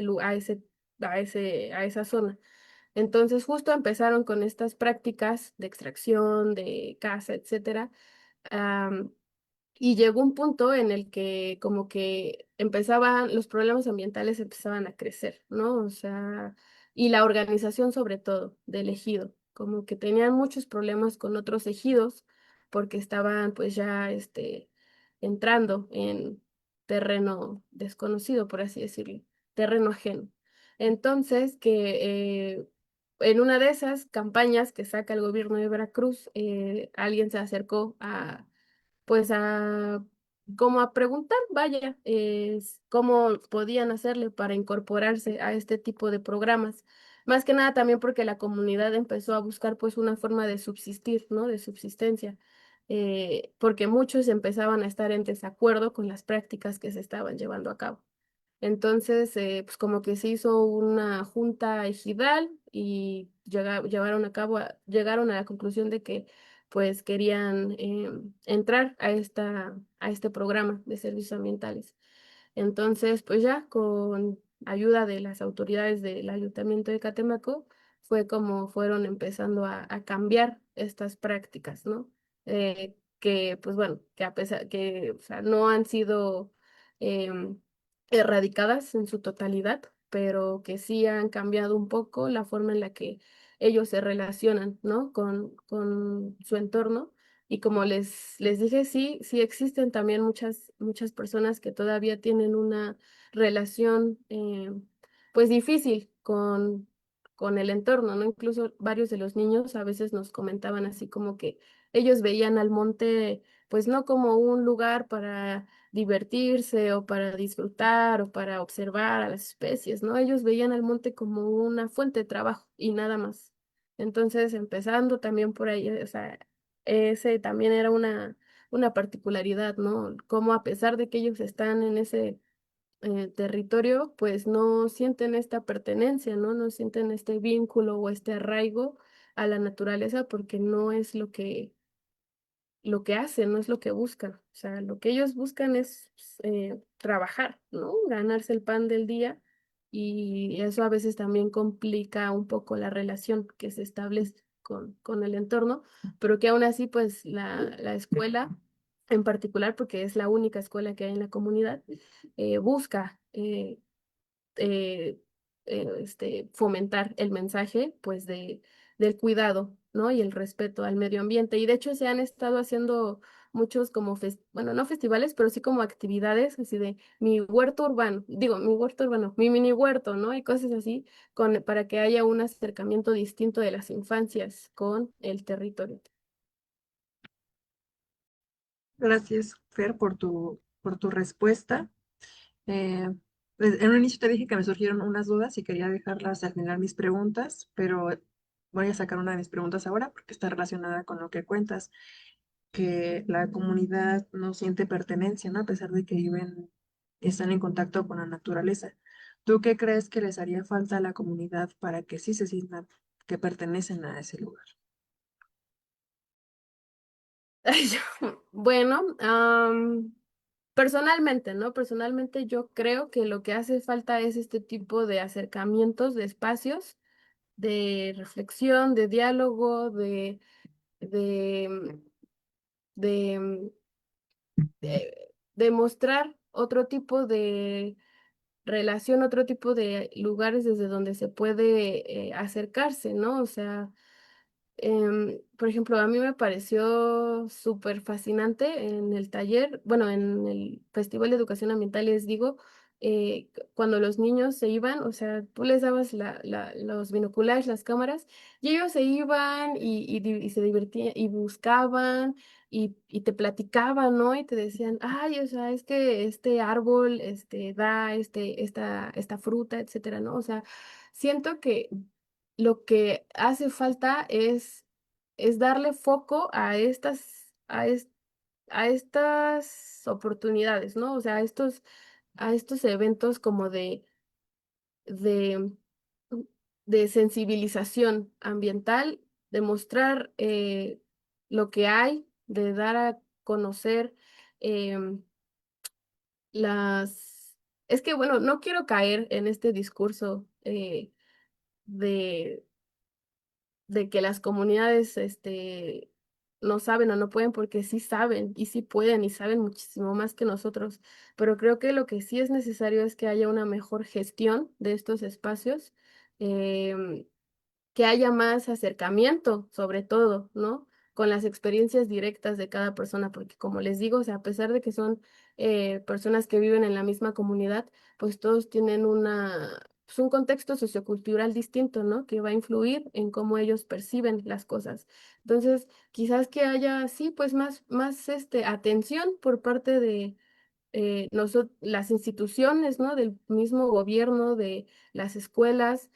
zona. Entonces justo empezaron con estas prácticas de extracción, de caza, etcétera. Y llegó un punto en el que como que los problemas ambientales empezaban a crecer, ¿no? O sea, y la organización sobre todo del ejido, como que tenían muchos problemas con otros ejidos porque estaban pues ya entrando en terreno desconocido, por así decirlo, terreno ajeno. Entonces, en una de esas campañas que saca el gobierno de Veracruz, alguien se acercó pues como a preguntar, vaya, cómo podían hacerle para incorporarse a este tipo de programas. Más que nada también porque la comunidad empezó a buscar pues una forma de subsistir, ¿no? De subsistencia, porque muchos empezaban a estar en desacuerdo con las prácticas que se estaban llevando a cabo. Entonces, pues como que se hizo una junta ejidal y llegaron a la conclusión de que pues querían entrar a este programa de servicios ambientales. Entonces, pues ya con ayuda de las autoridades del Ayuntamiento de Catemaco, fue como fueron empezando a cambiar estas prácticas, ¿no? Que, pues bueno, que a pesar que, o sea, no han sido em, erradicadas en su totalidad, pero que sí han cambiado un poco la forma en la que ellos se relacionan, ¿no? Con su entorno. Y como les dije, sí existen también muchas personas que todavía tienen una relación pues difícil con el entorno, ¿no? Incluso varios de los niños a veces nos comentaban así como que ellos veían al monte pues no como un lugar para divertirse o para disfrutar o para observar a las especies, ¿no? Ellos veían al monte como una fuente de trabajo y nada más. Entonces, empezando también por ahí, o sea, ese también era una particularidad, ¿no? Como a pesar de que ellos están en ese territorio, pues no sienten esta pertenencia, ¿no? No sienten este vínculo o este arraigo a la naturaleza porque no es lo que hacen, no es lo que buscan. O sea, lo que ellos buscan es trabajar, ¿no? Ganarse el pan del día y eso a veces también complica un poco la relación que se establece con el entorno, pero que aún así, pues la escuela en particular, porque es la única escuela que hay en la comunidad, busca fomentar el mensaje, pues, del cuidado, ¿no? Y el respeto al medio ambiente. Y de hecho se han estado haciendo muchos como, bueno, no festivales, pero sí como actividades, así de mi huerto urbano, mi mini huerto, ¿no? Y cosas así, para que haya un acercamiento distinto de las infancias con el territorio. Gracias, Fer, por tu respuesta. Eh, Pues, en un inicio te dije que me surgieron unas dudas y quería dejarlas al final mis preguntas, pero voy a sacar una de mis preguntas ahora porque está relacionada con lo que cuentas, que la comunidad no siente pertenencia, ¿no? A pesar de que viven, están en contacto con la naturaleza. ¿Tú qué crees que les haría falta a la comunidad para que sí se sientan que pertenecen a ese lugar? Bueno, personalmente, ¿no? Personalmente yo creo que lo que hace falta es este tipo de acercamientos, de espacios, de reflexión, de diálogo, de, de, de mostrar otro tipo de relación, otro tipo de lugares desde donde se puede acercarse, ¿no? O sea, por ejemplo, a mí me pareció súper fascinante en el taller, bueno, en el Festival de Educación Ambiental, les digo, cuando los niños se iban, o sea, tú les dabas los binoculares, las cámaras, y ellos se iban y se divertían y buscaban y te platicaban, ¿no? Y te decían, ay, o sea, es que este árbol da esta fruta, etcétera, ¿no? O sea, siento que lo que hace falta es darle foco a estas oportunidades, ¿no? O sea, a estos eventos como de, de sensibilización ambiental, de mostrar lo que hay, de dar a conocer em, las... Es que, bueno, no quiero caer en este discurso de de que las comunidades no saben o no pueden, porque sí saben y sí pueden y saben muchísimo más que nosotros, pero creo que lo que sí es necesario es que haya una mejor gestión de estos espacios, em, que haya más acercamiento, sobre todo, ¿no? Con las experiencias directas de cada persona, porque como les digo, o sea, a pesar de que son personas que viven en la misma comunidad, pues todos tienen pues un contexto sociocultural distinto, ¿no? Que va a influir en cómo ellos perciben las cosas. Entonces, quizás que haya, sí, pues más atención por parte de las instituciones, ¿no? Del mismo gobierno, de las escuelas,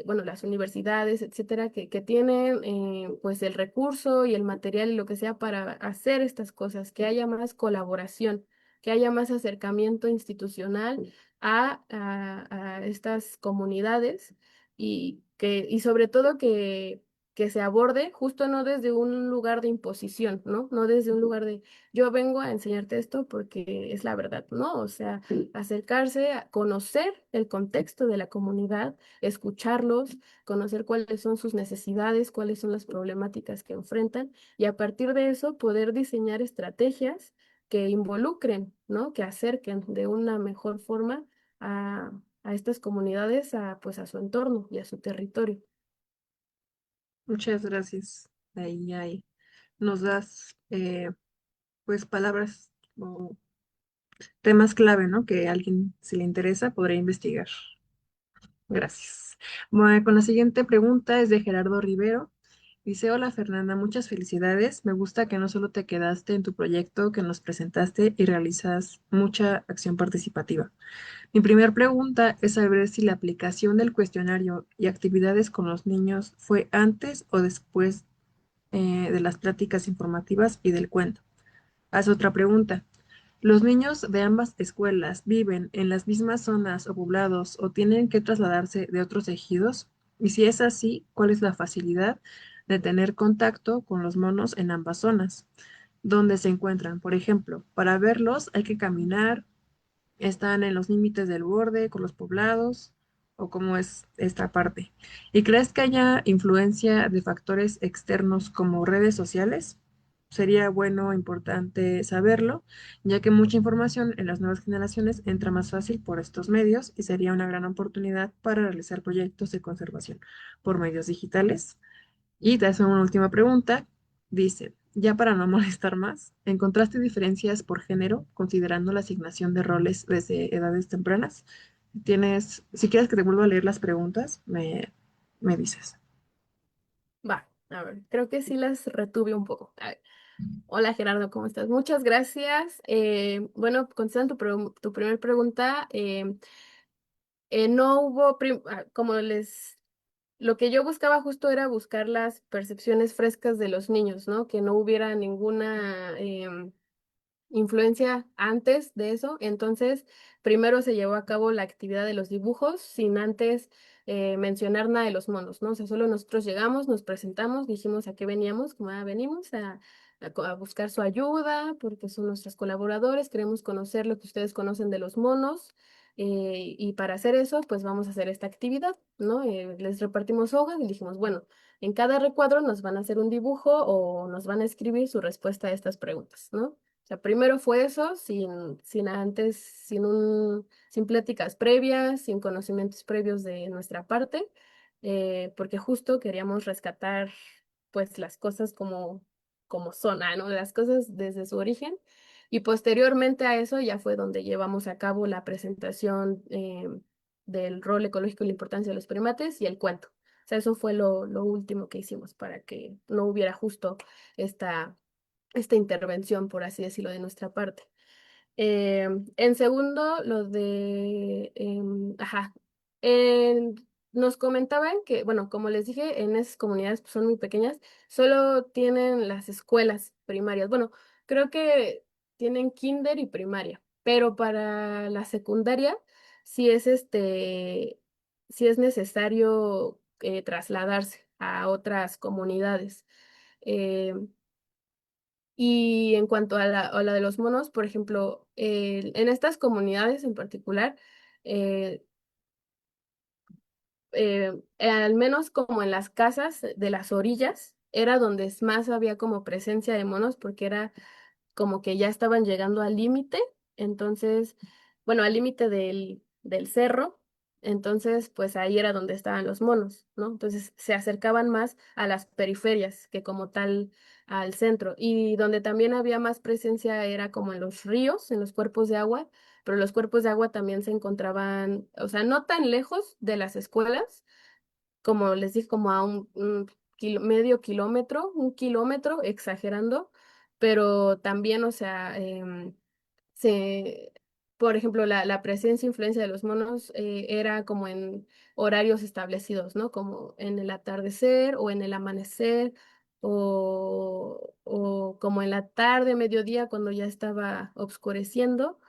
bueno, las universidades, etcétera, que tienen pues el recurso y el material y lo que sea para hacer estas cosas, que haya más colaboración, que haya más acercamiento institucional a estas comunidades y sobre todo que se aborde justo no desde un lugar de imposición, ¿no? No desde un lugar de yo vengo a enseñarte esto porque es la verdad, ¿no? O sea, acercarse a conocer el contexto de la comunidad, escucharlos, conocer cuáles son sus necesidades, cuáles son las problemáticas que enfrentan y a partir de eso poder diseñar estrategias que involucren, ¿no? Que acerquen de una mejor forma a, a estas comunidades pues a su entorno y a su territorio. Muchas gracias. Ahí nos das pues palabras o temas clave, ¿no? Que a alguien, si le interesa, podrá investigar. Gracias. Bueno, con la siguiente pregunta es de Gerardo Rivero. Dice, hola Fernanda, muchas felicidades. Me gusta que no solo te quedaste en tu proyecto que nos presentaste y realizas mucha acción participativa. Mi primera pregunta es saber si la aplicación del cuestionario y actividades con los niños fue antes o después de las pláticas informativas y del cuento. Haz otra pregunta. ¿Los niños de ambas escuelas viven en las mismas zonas o poblados o tienen que trasladarse de otros ejidos? Y si es así, ¿cuál es la facilidad de tener contacto con los monos en ambas zonas? ¿Dónde se encuentran? Por ejemplo, para verlos hay que caminar, están en los límites del borde con los poblados o cómo es esta parte. ¿Y crees que haya influencia de factores externos como redes sociales? Sería bueno, importante saberlo, ya que mucha información en las nuevas generaciones entra más fácil por estos medios y sería una gran oportunidad para realizar proyectos de conservación por medios digitales. Y te hace una última pregunta. Dice, ya para no molestar más, ¿encontraste diferencias por género considerando la asignación de roles desde edades tempranas? Tienes, si quieres que te vuelva a leer las preguntas, me dices. Va, a ver, creo que sí las retuve un poco. A ver. Hola Gerardo, ¿cómo estás? Muchas gracias. Bueno, contestando tu primer pregunta, No hubo, como lo que yo buscaba justo era buscar las percepciones frescas de los niños, ¿no? Que no hubiera ninguna influencia antes de eso. Entonces, primero se llevó a cabo la actividad de los dibujos sin antes mencionar nada de los monos, ¿no? O sea, solo nosotros llegamos, nos presentamos, dijimos a qué veníamos, como venimos a buscar su ayuda porque son nuestros colaboradores, queremos conocer lo que ustedes conocen de los monos. Y para hacer eso, pues vamos a hacer esta actividad, ¿no? Les repartimos hojas y dijimos, bueno, en cada recuadro nos van a hacer un dibujo o nos van a escribir su respuesta a estas preguntas, ¿no? O sea, primero fue eso, sin antes, sin pláticas previas, sin conocimientos previos de nuestra parte, porque justo queríamos rescatar, pues, las cosas como son, ¿no? Las cosas desde su origen. Y posteriormente a eso ya fue donde llevamos a cabo la presentación del rol ecológico y la importancia de los primates y el cuento. O sea, eso fue lo último que hicimos para que no hubiera justo esta intervención, por así decirlo, de nuestra parte. En segundo, lo de, nos comentaban que, bueno, como les dije, en esas comunidades pues, son muy pequeñas, solo tienen las escuelas primarias. Bueno, creo que tienen kinder y primaria, pero para la secundaria sí es sí es necesario trasladarse a otras comunidades. Eh, y en cuanto a a la de los monos, por ejemplo, en estas comunidades en particular, eh, al menos como en las casas de las orillas, era donde más había como presencia de monos porque era como que ya estaban llegando al límite, entonces, bueno, al límite del cerro, entonces, pues ahí era donde estaban los monos, ¿no? Entonces se acercaban más a las periferias que como tal al centro. Y donde también había más presencia era como en los ríos, en los cuerpos de agua, pero los cuerpos de agua también se encontraban, o sea, no tan lejos de las escuelas, como les dije, como a un medio kilómetro, un kilómetro, exagerando, pero también, o sea, se, por ejemplo, la presencia e influencia de los monos era como en horarios establecidos, ¿no? Como en el atardecer o en el amanecer o como en la tarde, mediodía, cuando ya estaba oscureciendo,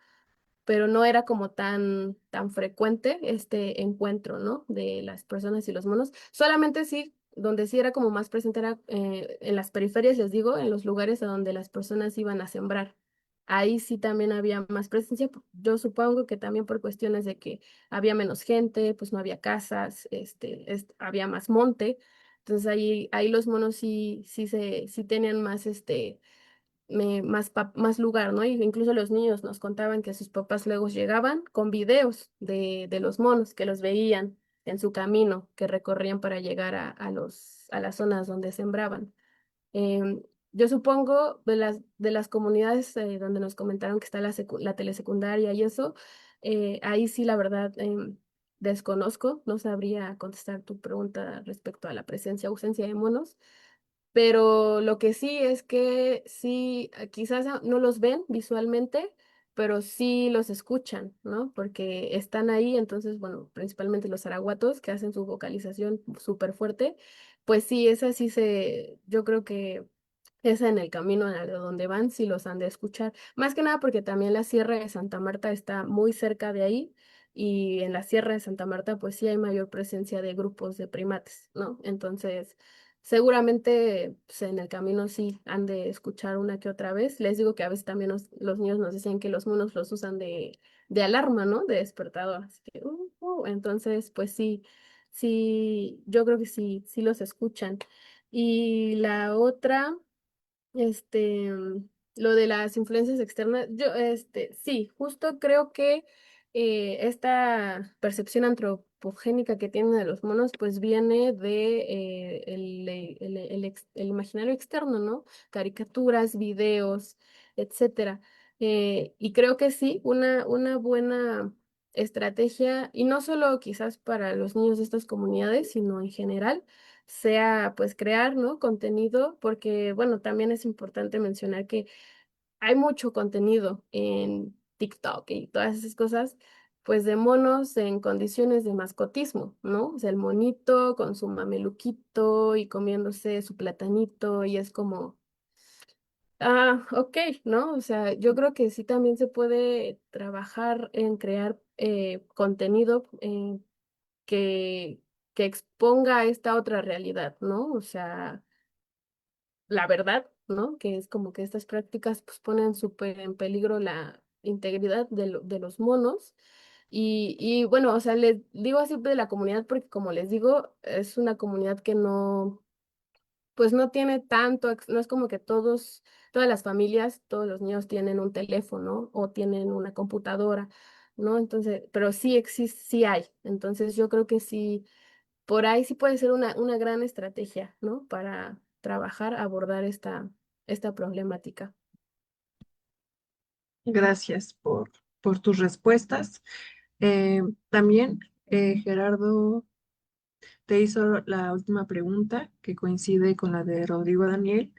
pero no era como tan frecuente este encuentro, ¿no? De las personas y los monos. Solamente sí, donde sí era como más presente era en las periferias, les digo, en los lugares a donde las personas iban a sembrar. Ahí sí también había más presencia. Yo supongo que también por cuestiones de que había menos gente, pues no había casas, había más monte. Entonces ahí los monos sí tenían más más lugar, ¿no? Y incluso los niños nos contaban que sus papás luego llegaban con videos de los monos que los veían en su camino que recorrían para llegar a las zonas donde sembraban. Em, yo supongo de las comunidades donde nos comentaron que está la telesecundaria y eso, ahí sí la verdad desconozco, no sabría contestar tu pregunta respecto a la presencia o ausencia de monos. Pero lo que sí es que sí, quizás no los ven visualmente, pero sí los escuchan, ¿no? Porque están ahí, entonces, bueno, principalmente los araguatos que hacen su vocalización súper fuerte, pues sí, yo creo que esa en el camino a donde van, sí los han de escuchar. Más que nada porque también la Sierra de Santa Marta está muy cerca de ahí y en la Sierra de Santa Marta pues sí hay mayor presencia de grupos de primates, ¿no? Entonces, seguramente pues, en el camino sí han de escuchar una que otra vez. Les digo que a veces también los niños nos decían que los monos los usan de alarma, ¿no? De despertador. Así que, entonces, pues sí, yo creo que sí los escuchan. Y la otra. Este, lo de las influencias externas, sí, justo creo que esta percepción antropogénica que tienen de los monos, pues viene de el imaginario externo, ¿no? Caricaturas, videos, etcétera. Y creo que sí, una buena estrategia, y no solo quizás para los niños de estas comunidades, sino en general sea pues crear, ¿no? Contenido, porque bueno, también es importante mencionar que hay mucho contenido en TikTok y todas esas cosas, pues de monos en condiciones de mascotismo, ¿no? O sea, el monito con su mameluquito y comiéndose su platanito y es como, ok, ¿no? O sea, yo creo que sí también se puede trabajar en crear contenido que, que exponga esta otra realidad, ¿no? O sea, la verdad, ¿no? Que es como que estas prácticas pues ponen súper en peligro la integridad de los monos. Y bueno, o sea, les digo así de la comunidad porque como les digo, es una comunidad que no, pues no tiene tanto, no es como que todas las familias, todos los niños tienen un teléfono o tienen una computadora, ¿no? Entonces, pero sí existe, sí hay. Entonces yo creo que sí por ahí sí puede ser una gran estrategia, ¿no? Para trabajar, abordar esta problemática. Gracias por tus respuestas. Eh, también Gerardo te hizo la última pregunta que coincide con la de Rodrigo Daniel.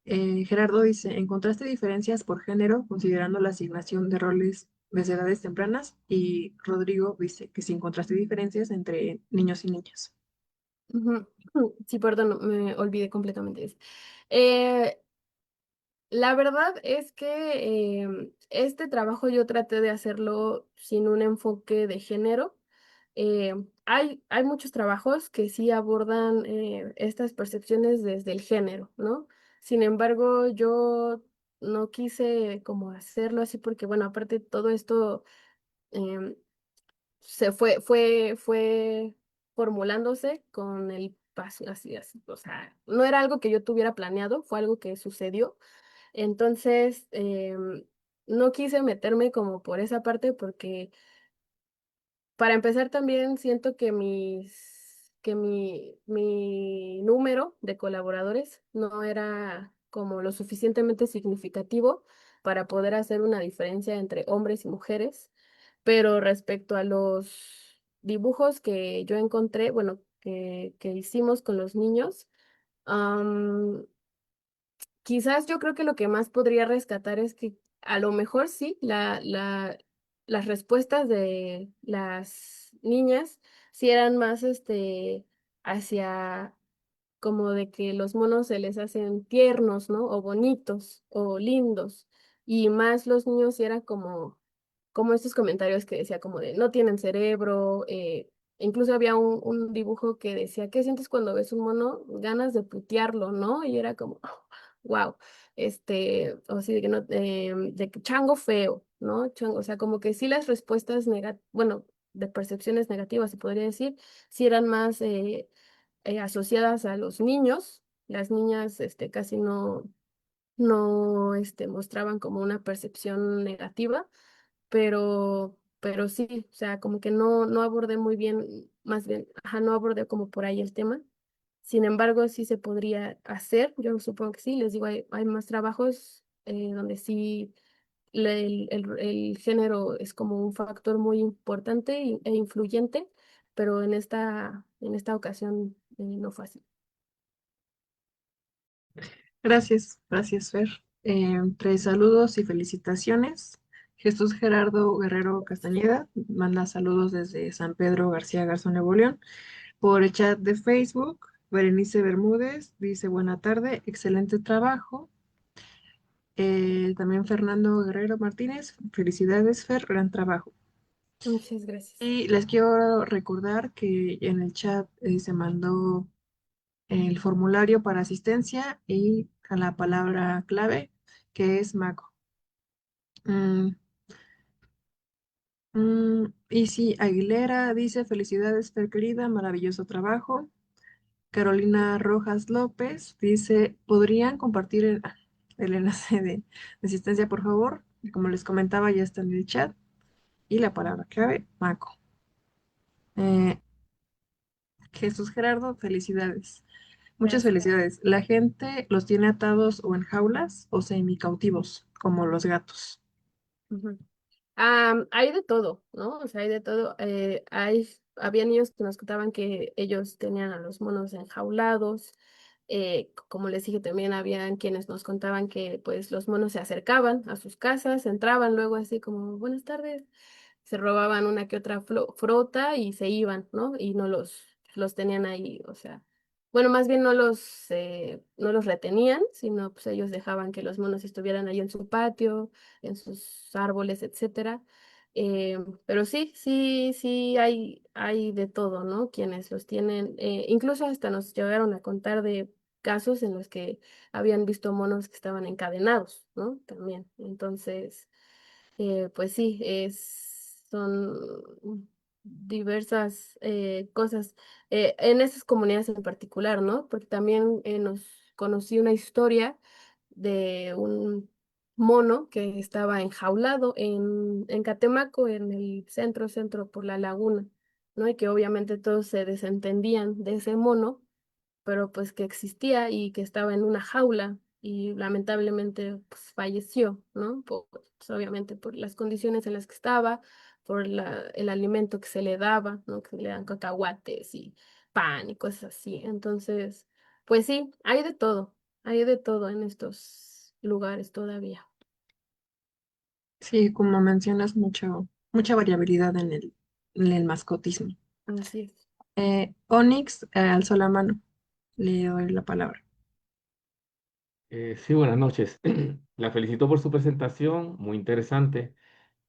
Gerardo dice, ¿encontraste diferencias por género considerando la asignación de roles desde edades tempranas? Y Rodrigo dice que si encontraste diferencias entre niños y niñas. Ujú. Sí, perdón, me olvidé completamente de eso. Eh, la verdad es que este trabajo yo traté de hacerlo sin un enfoque de género. Hay muchos trabajos que sí abordan estas percepciones desde el género, ¿no? Sin embargo, yo no quise como hacerlo así porque, bueno, aparte todo esto em, fue formulándose con el paso, así, así, o sea, no era algo que yo tuviera planeado, fue algo que sucedió. Entonces, no quise meterme como por esa parte porque para empezar, también siento que mi número de colaboradores no era como lo suficientemente significativo para poder hacer una diferencia entre hombres y mujeres. Pero respecto a los dibujos que yo encontré, bueno, que hicimos con los niños, quizás yo creo que lo que más podría rescatar es que a lo mejor sí, las respuestas de las niñas sí eran más hacia como de que los monos se les hacen tiernos, ¿no? O bonitos o lindos. Y más los niños sí eran como estos comentarios que decía como de no tienen cerebro. Incluso había un dibujo que decía, ¿qué sientes cuando ves un mono? Ganas de putearlo, ¿no? Y era como, wow, o sí, de que no, de que chango feo, ¿no? Chango, o sea, como que sí las respuestas bueno, de percepciones negativas, se podría decir, sí eran más asociadas a los niños. Las niñas, casi no, mostraban como una percepción negativa, pero sí, o sea, como que no abordé muy bien, más bien, ajá, no abordé como por ahí el tema. Sin embargo, sí se podría hacer, yo supongo que sí, les digo, hay más trabajos donde sí el género es como un factor muy importante e influyente, pero en esta ocasión no fue así. Gracias, Fer. Tres saludos y felicitaciones. Jesús Gerardo Guerrero Castañeda manda saludos desde San Pedro García Garza, Nuevo León. Por el chat de Facebook, Berenice Bermúdez dice buena tarde, excelente trabajo. También Fernando Guerrero Martínez, felicidades, Fer, gran trabajo. Muchas gracias. Y les quiero recordar que en el chat se mandó el formulario para asistencia y a la palabra clave que es Maco. Mm, y sí, Aguilera dice felicidades, Fer querida, maravilloso trabajo. Carolina Rojas López dice, ¿podrían compartir el enlace de asistencia, por favor? Y como les comentaba, ya está en el chat. Y la palabra clave, Maco. Eh, Jesús Gerardo, felicidades. Muchas Gracias. felicidades. La gente los tiene atados o en jaulas o semicautivos, como los gatos. Ujú. Hay de todo, ¿no? O sea, hay de todo. Había niños que nos contaban que ellos tenían a los monos enjaulados. Como les dije, también habían quienes nos contaban que pues los monos se acercaban a sus casas, entraban luego así como, buenas tardes. se robaban una que otra fruta y se iban, ¿no? Y no los tenían ahí, o sea, bueno, más bien no los retenían, sino pues ellos dejaban que los monos estuvieran ahí en su patio, en sus árboles, etcétera. Pero sí, sí, sí hay de todo, ¿no? Quienes los tienen, incluso hasta nos llegaron a contar de casos en los que habían visto monos que estaban encadenados, ¿no? También. Entonces, pues sí, son diversas cosas en esas comunidades en particular, ¿no? Porque también nos conocí una historia de un mono que estaba enjaulado en Catemaco, en el centro por la laguna, ¿no? Y que obviamente todos se desentendían de ese mono, pero pues que existía y que estaba en una jaula y lamentablemente pues falleció, ¿no? Pues, obviamente por las condiciones en las que estaba, por el alimento que se le daba, ¿no? Que le dan cacahuates y pan y cosas así. Entonces, pues sí, hay de todo en estos lugares todavía. Sí, como mencionas, mucha variabilidad en el mascotismo. Así es. Onyx alzó la mano. Le doy la palabra. Sí, buenas noches. La felicito por su presentación, muy interesante.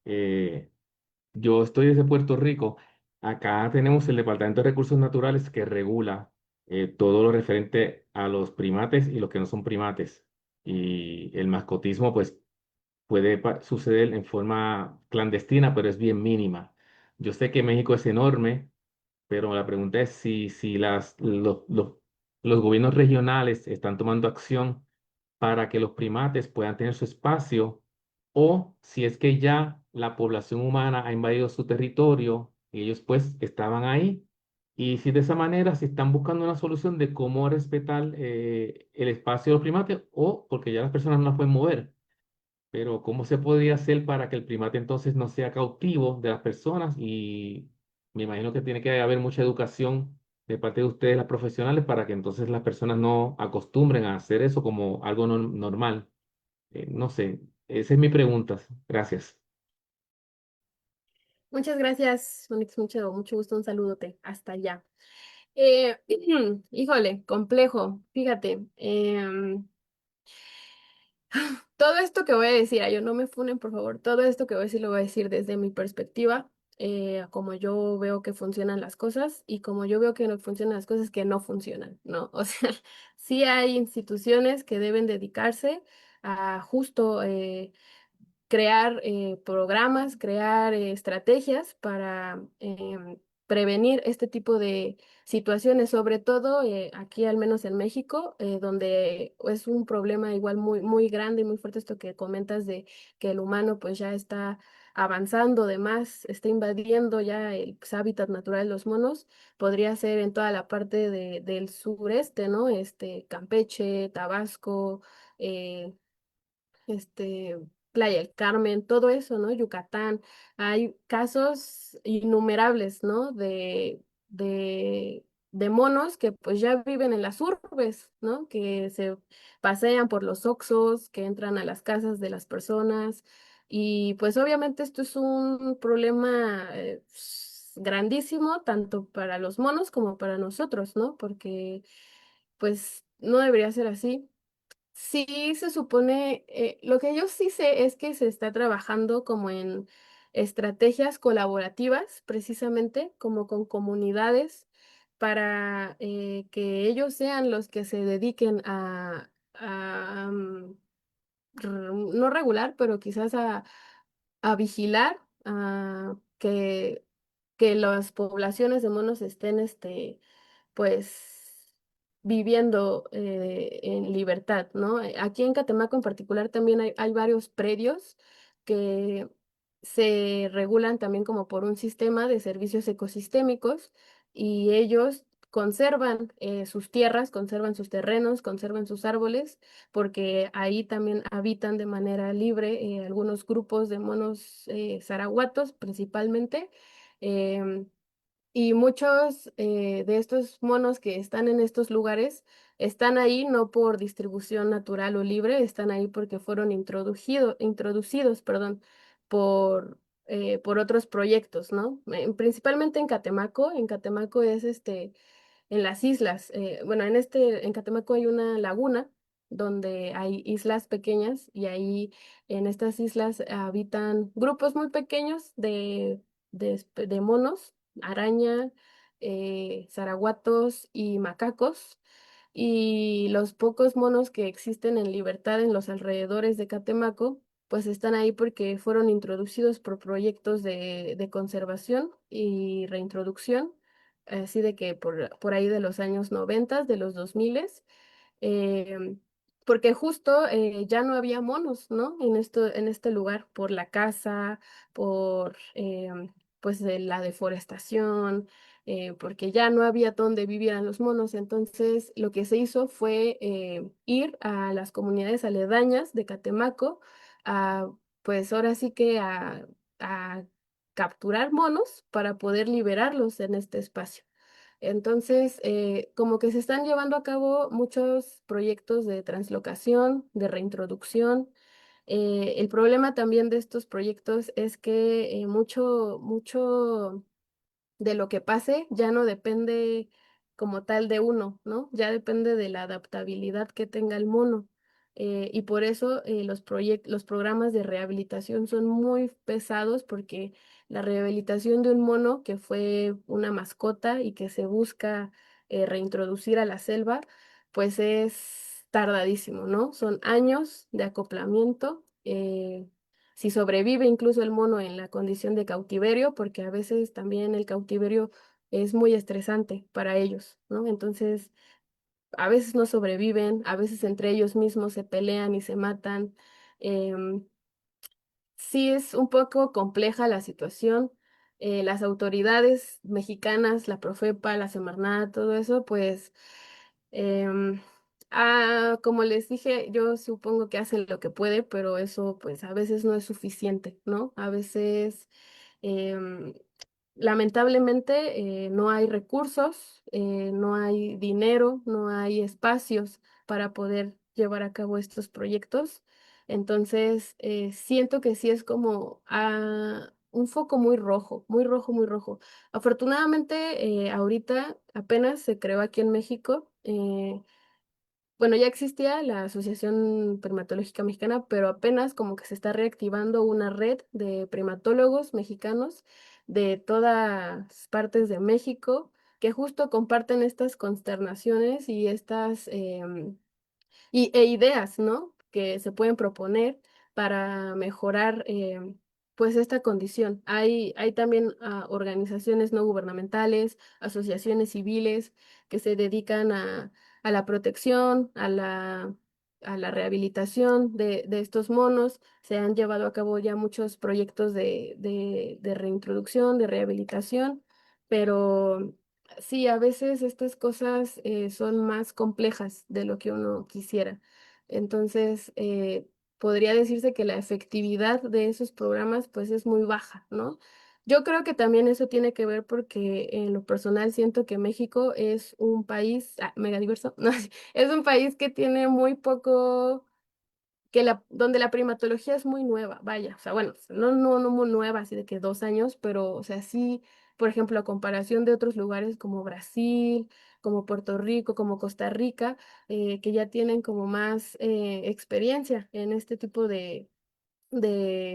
Eh, yo estoy desde Puerto Rico. Acá tenemos el Departamento de Recursos Naturales que regula todo lo referente a los primates y los que no son primates. Y el mascotismo, pues, puede suceder en forma clandestina, pero es bien mínima. Yo sé que México es enorme, pero la pregunta es si los gobiernos regionales están tomando acción para que los primates puedan tener su espacio, o si es que ya la población humana ha invadido su territorio y ellos pues estaban ahí, y si de esa manera se están buscando una solución de cómo respetar el espacio de los primates, o porque ya las personas no las pueden mover. Pero ¿cómo se podría hacer para que el primate entonces no sea cautivo de las personas? Y me imagino que tiene que haber mucha educación de parte de ustedes, las profesionales, para que entonces las personas no acostumbren a hacer eso como algo normal. No sé, esa es mi pregunta. Gracias. Muchas gracias, Onyx, mucho gusto, un saludote hasta allá. Híjole, complejo, fíjate. Todo esto que voy a decir, yo no me funen, por favor, todo esto que voy a decir lo voy a decir desde mi perspectiva, como yo veo que funcionan las cosas y como yo veo que no funcionan las cosas que no funcionan, ¿no? O sea, sí hay instituciones que deben dedicarse a justo crear programas, crear estrategias para prevenir este tipo de situaciones, sobre todo aquí, al menos en México, donde es un problema igual muy grande y muy fuerte esto que comentas de que el humano pues ya está avanzando de más, está invadiendo ya el pues, hábitat natural de los monos, podría ser en toda la parte del sureste, ¿no? Campeche, Tabasco, eh, este, Playa del Carmen, todo eso, ¿no? Yucatán. Hay casos innumerables, ¿no? De monos que pues ya viven en las urbes, ¿no? Que se pasean por los oxos, que entran a las casas de las personas. Y pues obviamente esto es un problema grandísimo, tanto para los monos como para nosotros, ¿no? Porque pues no debería ser así. Sí, se supone, lo que yo sí sé es que se está trabajando como en estrategias colaborativas, precisamente como con comunidades, para que ellos sean los que se dediquen no regular, pero quizás a vigilar, a que las poblaciones de monos estén, pues viviendo en libertad, ¿no? Aquí en Catemaco en particular también hay varios predios que se regulan también como por un sistema de servicios ecosistémicos y ellos conservan sus tierras, conservan sus terrenos, conservan sus árboles, porque ahí también habitan de manera libre algunos grupos de monos zarahuatos principalmente. em, y muchos de estos monos que están en estos lugares están ahí no por distribución natural o libre, están ahí porque fueron introducidos, perdón, por por otros proyectos, ¿no? Principalmente en Catemaco. En Catemaco es en las islas. Bueno, en Catemaco hay una laguna donde hay islas pequeñas y ahí en estas islas habitan grupos muy pequeños de monos, araña, zaraguatos y macacos. Y los pocos monos que existen en libertad en los alrededores de Catemaco, pues están ahí porque fueron introducidos por proyectos de conservación y reintroducción, así de que por ahí de los años 90, de los 2000, em, porque justo ya no había monos, ¿no? En este lugar, por la caza, por pues la deforestación, porque ya no había donde vivieran los monos. Entonces, lo que se hizo fue ir a las comunidades aledañas de Catemaco, a, pues ahora sí que a capturar monos para poder liberarlos en este espacio. Entonces, como que se están llevando a cabo muchos proyectos de translocación, de reintroducción. El problema también de estos proyectos es que mucho de lo que pase ya no depende como tal de uno, ¿no? Ya depende de la adaptabilidad que tenga el mono. Y por eso los programas de rehabilitación son muy pesados porque la rehabilitación de un mono que fue una mascota y que se busca reintroducir a la selva, pues es tardadísimo, ¿no? Son años de acoplamiento. Si sobrevive incluso el mono en la condición de cautiverio, porque a veces también el cautiverio es muy estresante para ellos, ¿no? Entonces, a veces no sobreviven, a veces entre ellos mismos se pelean y se matan. em, sí es un poco compleja la situación. Las autoridades mexicanas, la Profepa, la Semarnat, todo eso, pues, em, como les dije, yo supongo que hacen lo que puede, pero eso pues a veces no es suficiente, ¿no? A veces em, lamentablemente no hay recursos, no hay dinero, no hay espacios para poder llevar a cabo estos proyectos. Entonces, siento que sí es como un foco muy rojo, muy rojo, muy rojo. Afortunadamente, ahorita apenas se creó aquí en México. Bueno, ya existía la Asociación Primatológica Mexicana, pero apenas como que se está reactivando una red de primatólogos mexicanos de todas partes de México que justo comparten estas consternaciones y e ideas, ¿no? Que se pueden proponer para mejorar pues esta condición. Hay también organizaciones no gubernamentales, asociaciones civiles que se dedican a la protección, a la rehabilitación de estos monos. Se han llevado a cabo ya muchos proyectos de reintroducción, de rehabilitación, pero sí, a veces estas cosas son más complejas de lo que uno quisiera. Entonces, podría decirse que la efectividad de esos programas pues es muy baja, ¿no? Yo creo que también eso tiene que ver porque en lo personal siento que México es un país mega diverso, ¿no? Es un país que tiene muy poco donde la primatología es muy nueva, vaya, o sea, bueno, no muy nueva, así de que 2 años, pero, o sea, sí, por ejemplo, a comparación de otros lugares como Brasil, como Puerto Rico, como Costa Rica, que ya tienen como más experiencia en este tipo de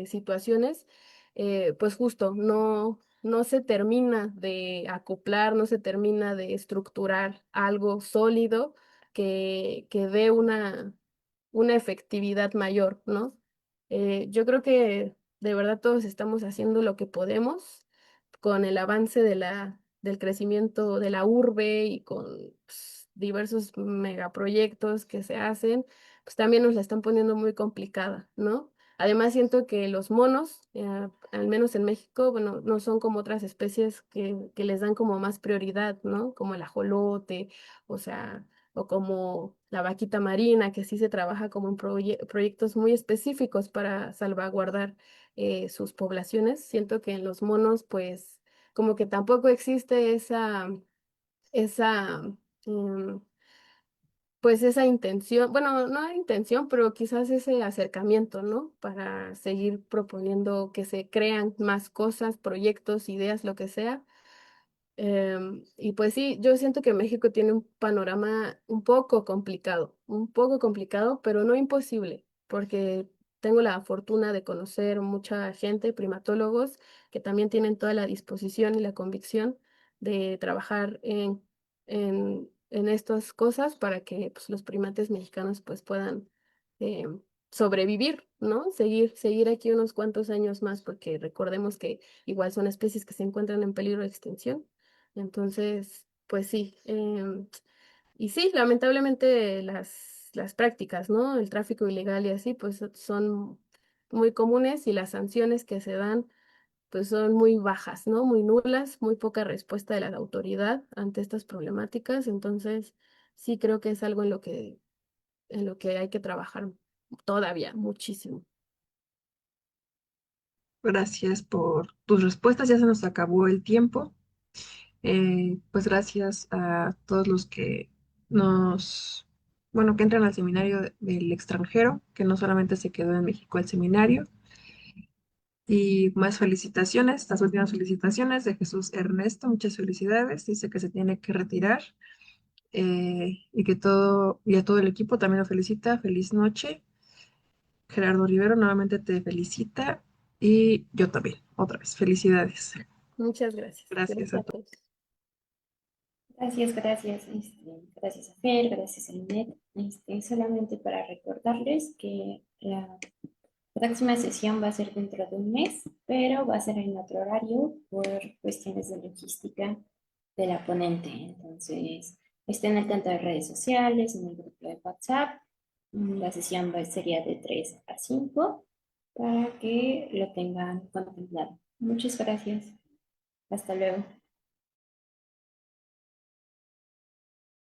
situaciones, pues justo no se termina de acoplar, no se termina de estructurar algo sólido que dé una efectividad mayor, ¿no? Yo creo que de verdad todos estamos haciendo lo que podemos con el avance del crecimiento de la urbe y con pues, diversos megaproyectos que se hacen, pues también nos la están poniendo muy complicada, ¿no? Además, siento que los monos, al menos en México, bueno, no son como otras especies que les dan como más prioridad, ¿no? Como el ajolote, o sea, o como la vaquita marina, que sí se trabaja como en proyectos muy específicos para salvaguardar sus poblaciones. Siento que en los monos, pues, como que tampoco existe esa, mm, pues esa intención, bueno, no intención, pero quizás ese acercamiento, ¿no? Para seguir proponiendo que se crean más cosas, proyectos, ideas, lo que sea. Y pues sí, yo siento que México tiene un panorama un poco complicado, pero no imposible, porque tengo la fortuna de conocer mucha gente, primatólogos, que también tienen toda la disposición y la convicción de trabajar en estas cosas para que pues, los primates mexicanos pues puedan eh, sobrevivir, ¿no? Seguir aquí unos cuantos años más, porque recordemos que igual son especies que se encuentran en peligro de extinción. Entonces, pues sí, y sí, lamentablemente las prácticas, ¿no? El tráfico ilegal y así, pues son muy comunes y las sanciones que se dan, pues son muy bajas, ¿no? Muy nulas, muy poca respuesta de la autoridad ante estas problemáticas. Entonces, sí creo que es algo en lo que hay que trabajar todavía muchísimo. Gracias por tus respuestas. Ya se nos acabó el tiempo. Pues gracias a todos los que bueno, que entran al seminario del extranjero, que no solamente se quedó en México el seminario. Y más felicitaciones, las últimas felicitaciones de Jesús Ernesto, muchas felicidades. Dice que se tiene que retirar y y a todo el equipo también lo felicita. Feliz noche. Gerardo Rivero nuevamente te felicita y yo también, otra vez, felicidades. Muchas gracias. Gracias Gracias a a todos. todos. Gracias, gracias. Gracias a Fer, gracias a Inet. Solamente para recordarles que la próxima sesión va a ser dentro de un mes, pero va a ser en otro horario por cuestiones de logística de la ponente. Entonces, estén al tanto de redes sociales, en el grupo de WhatsApp. La sesión sería de 3 a 5 para que lo tengan contemplado. Muchas gracias. Hasta luego.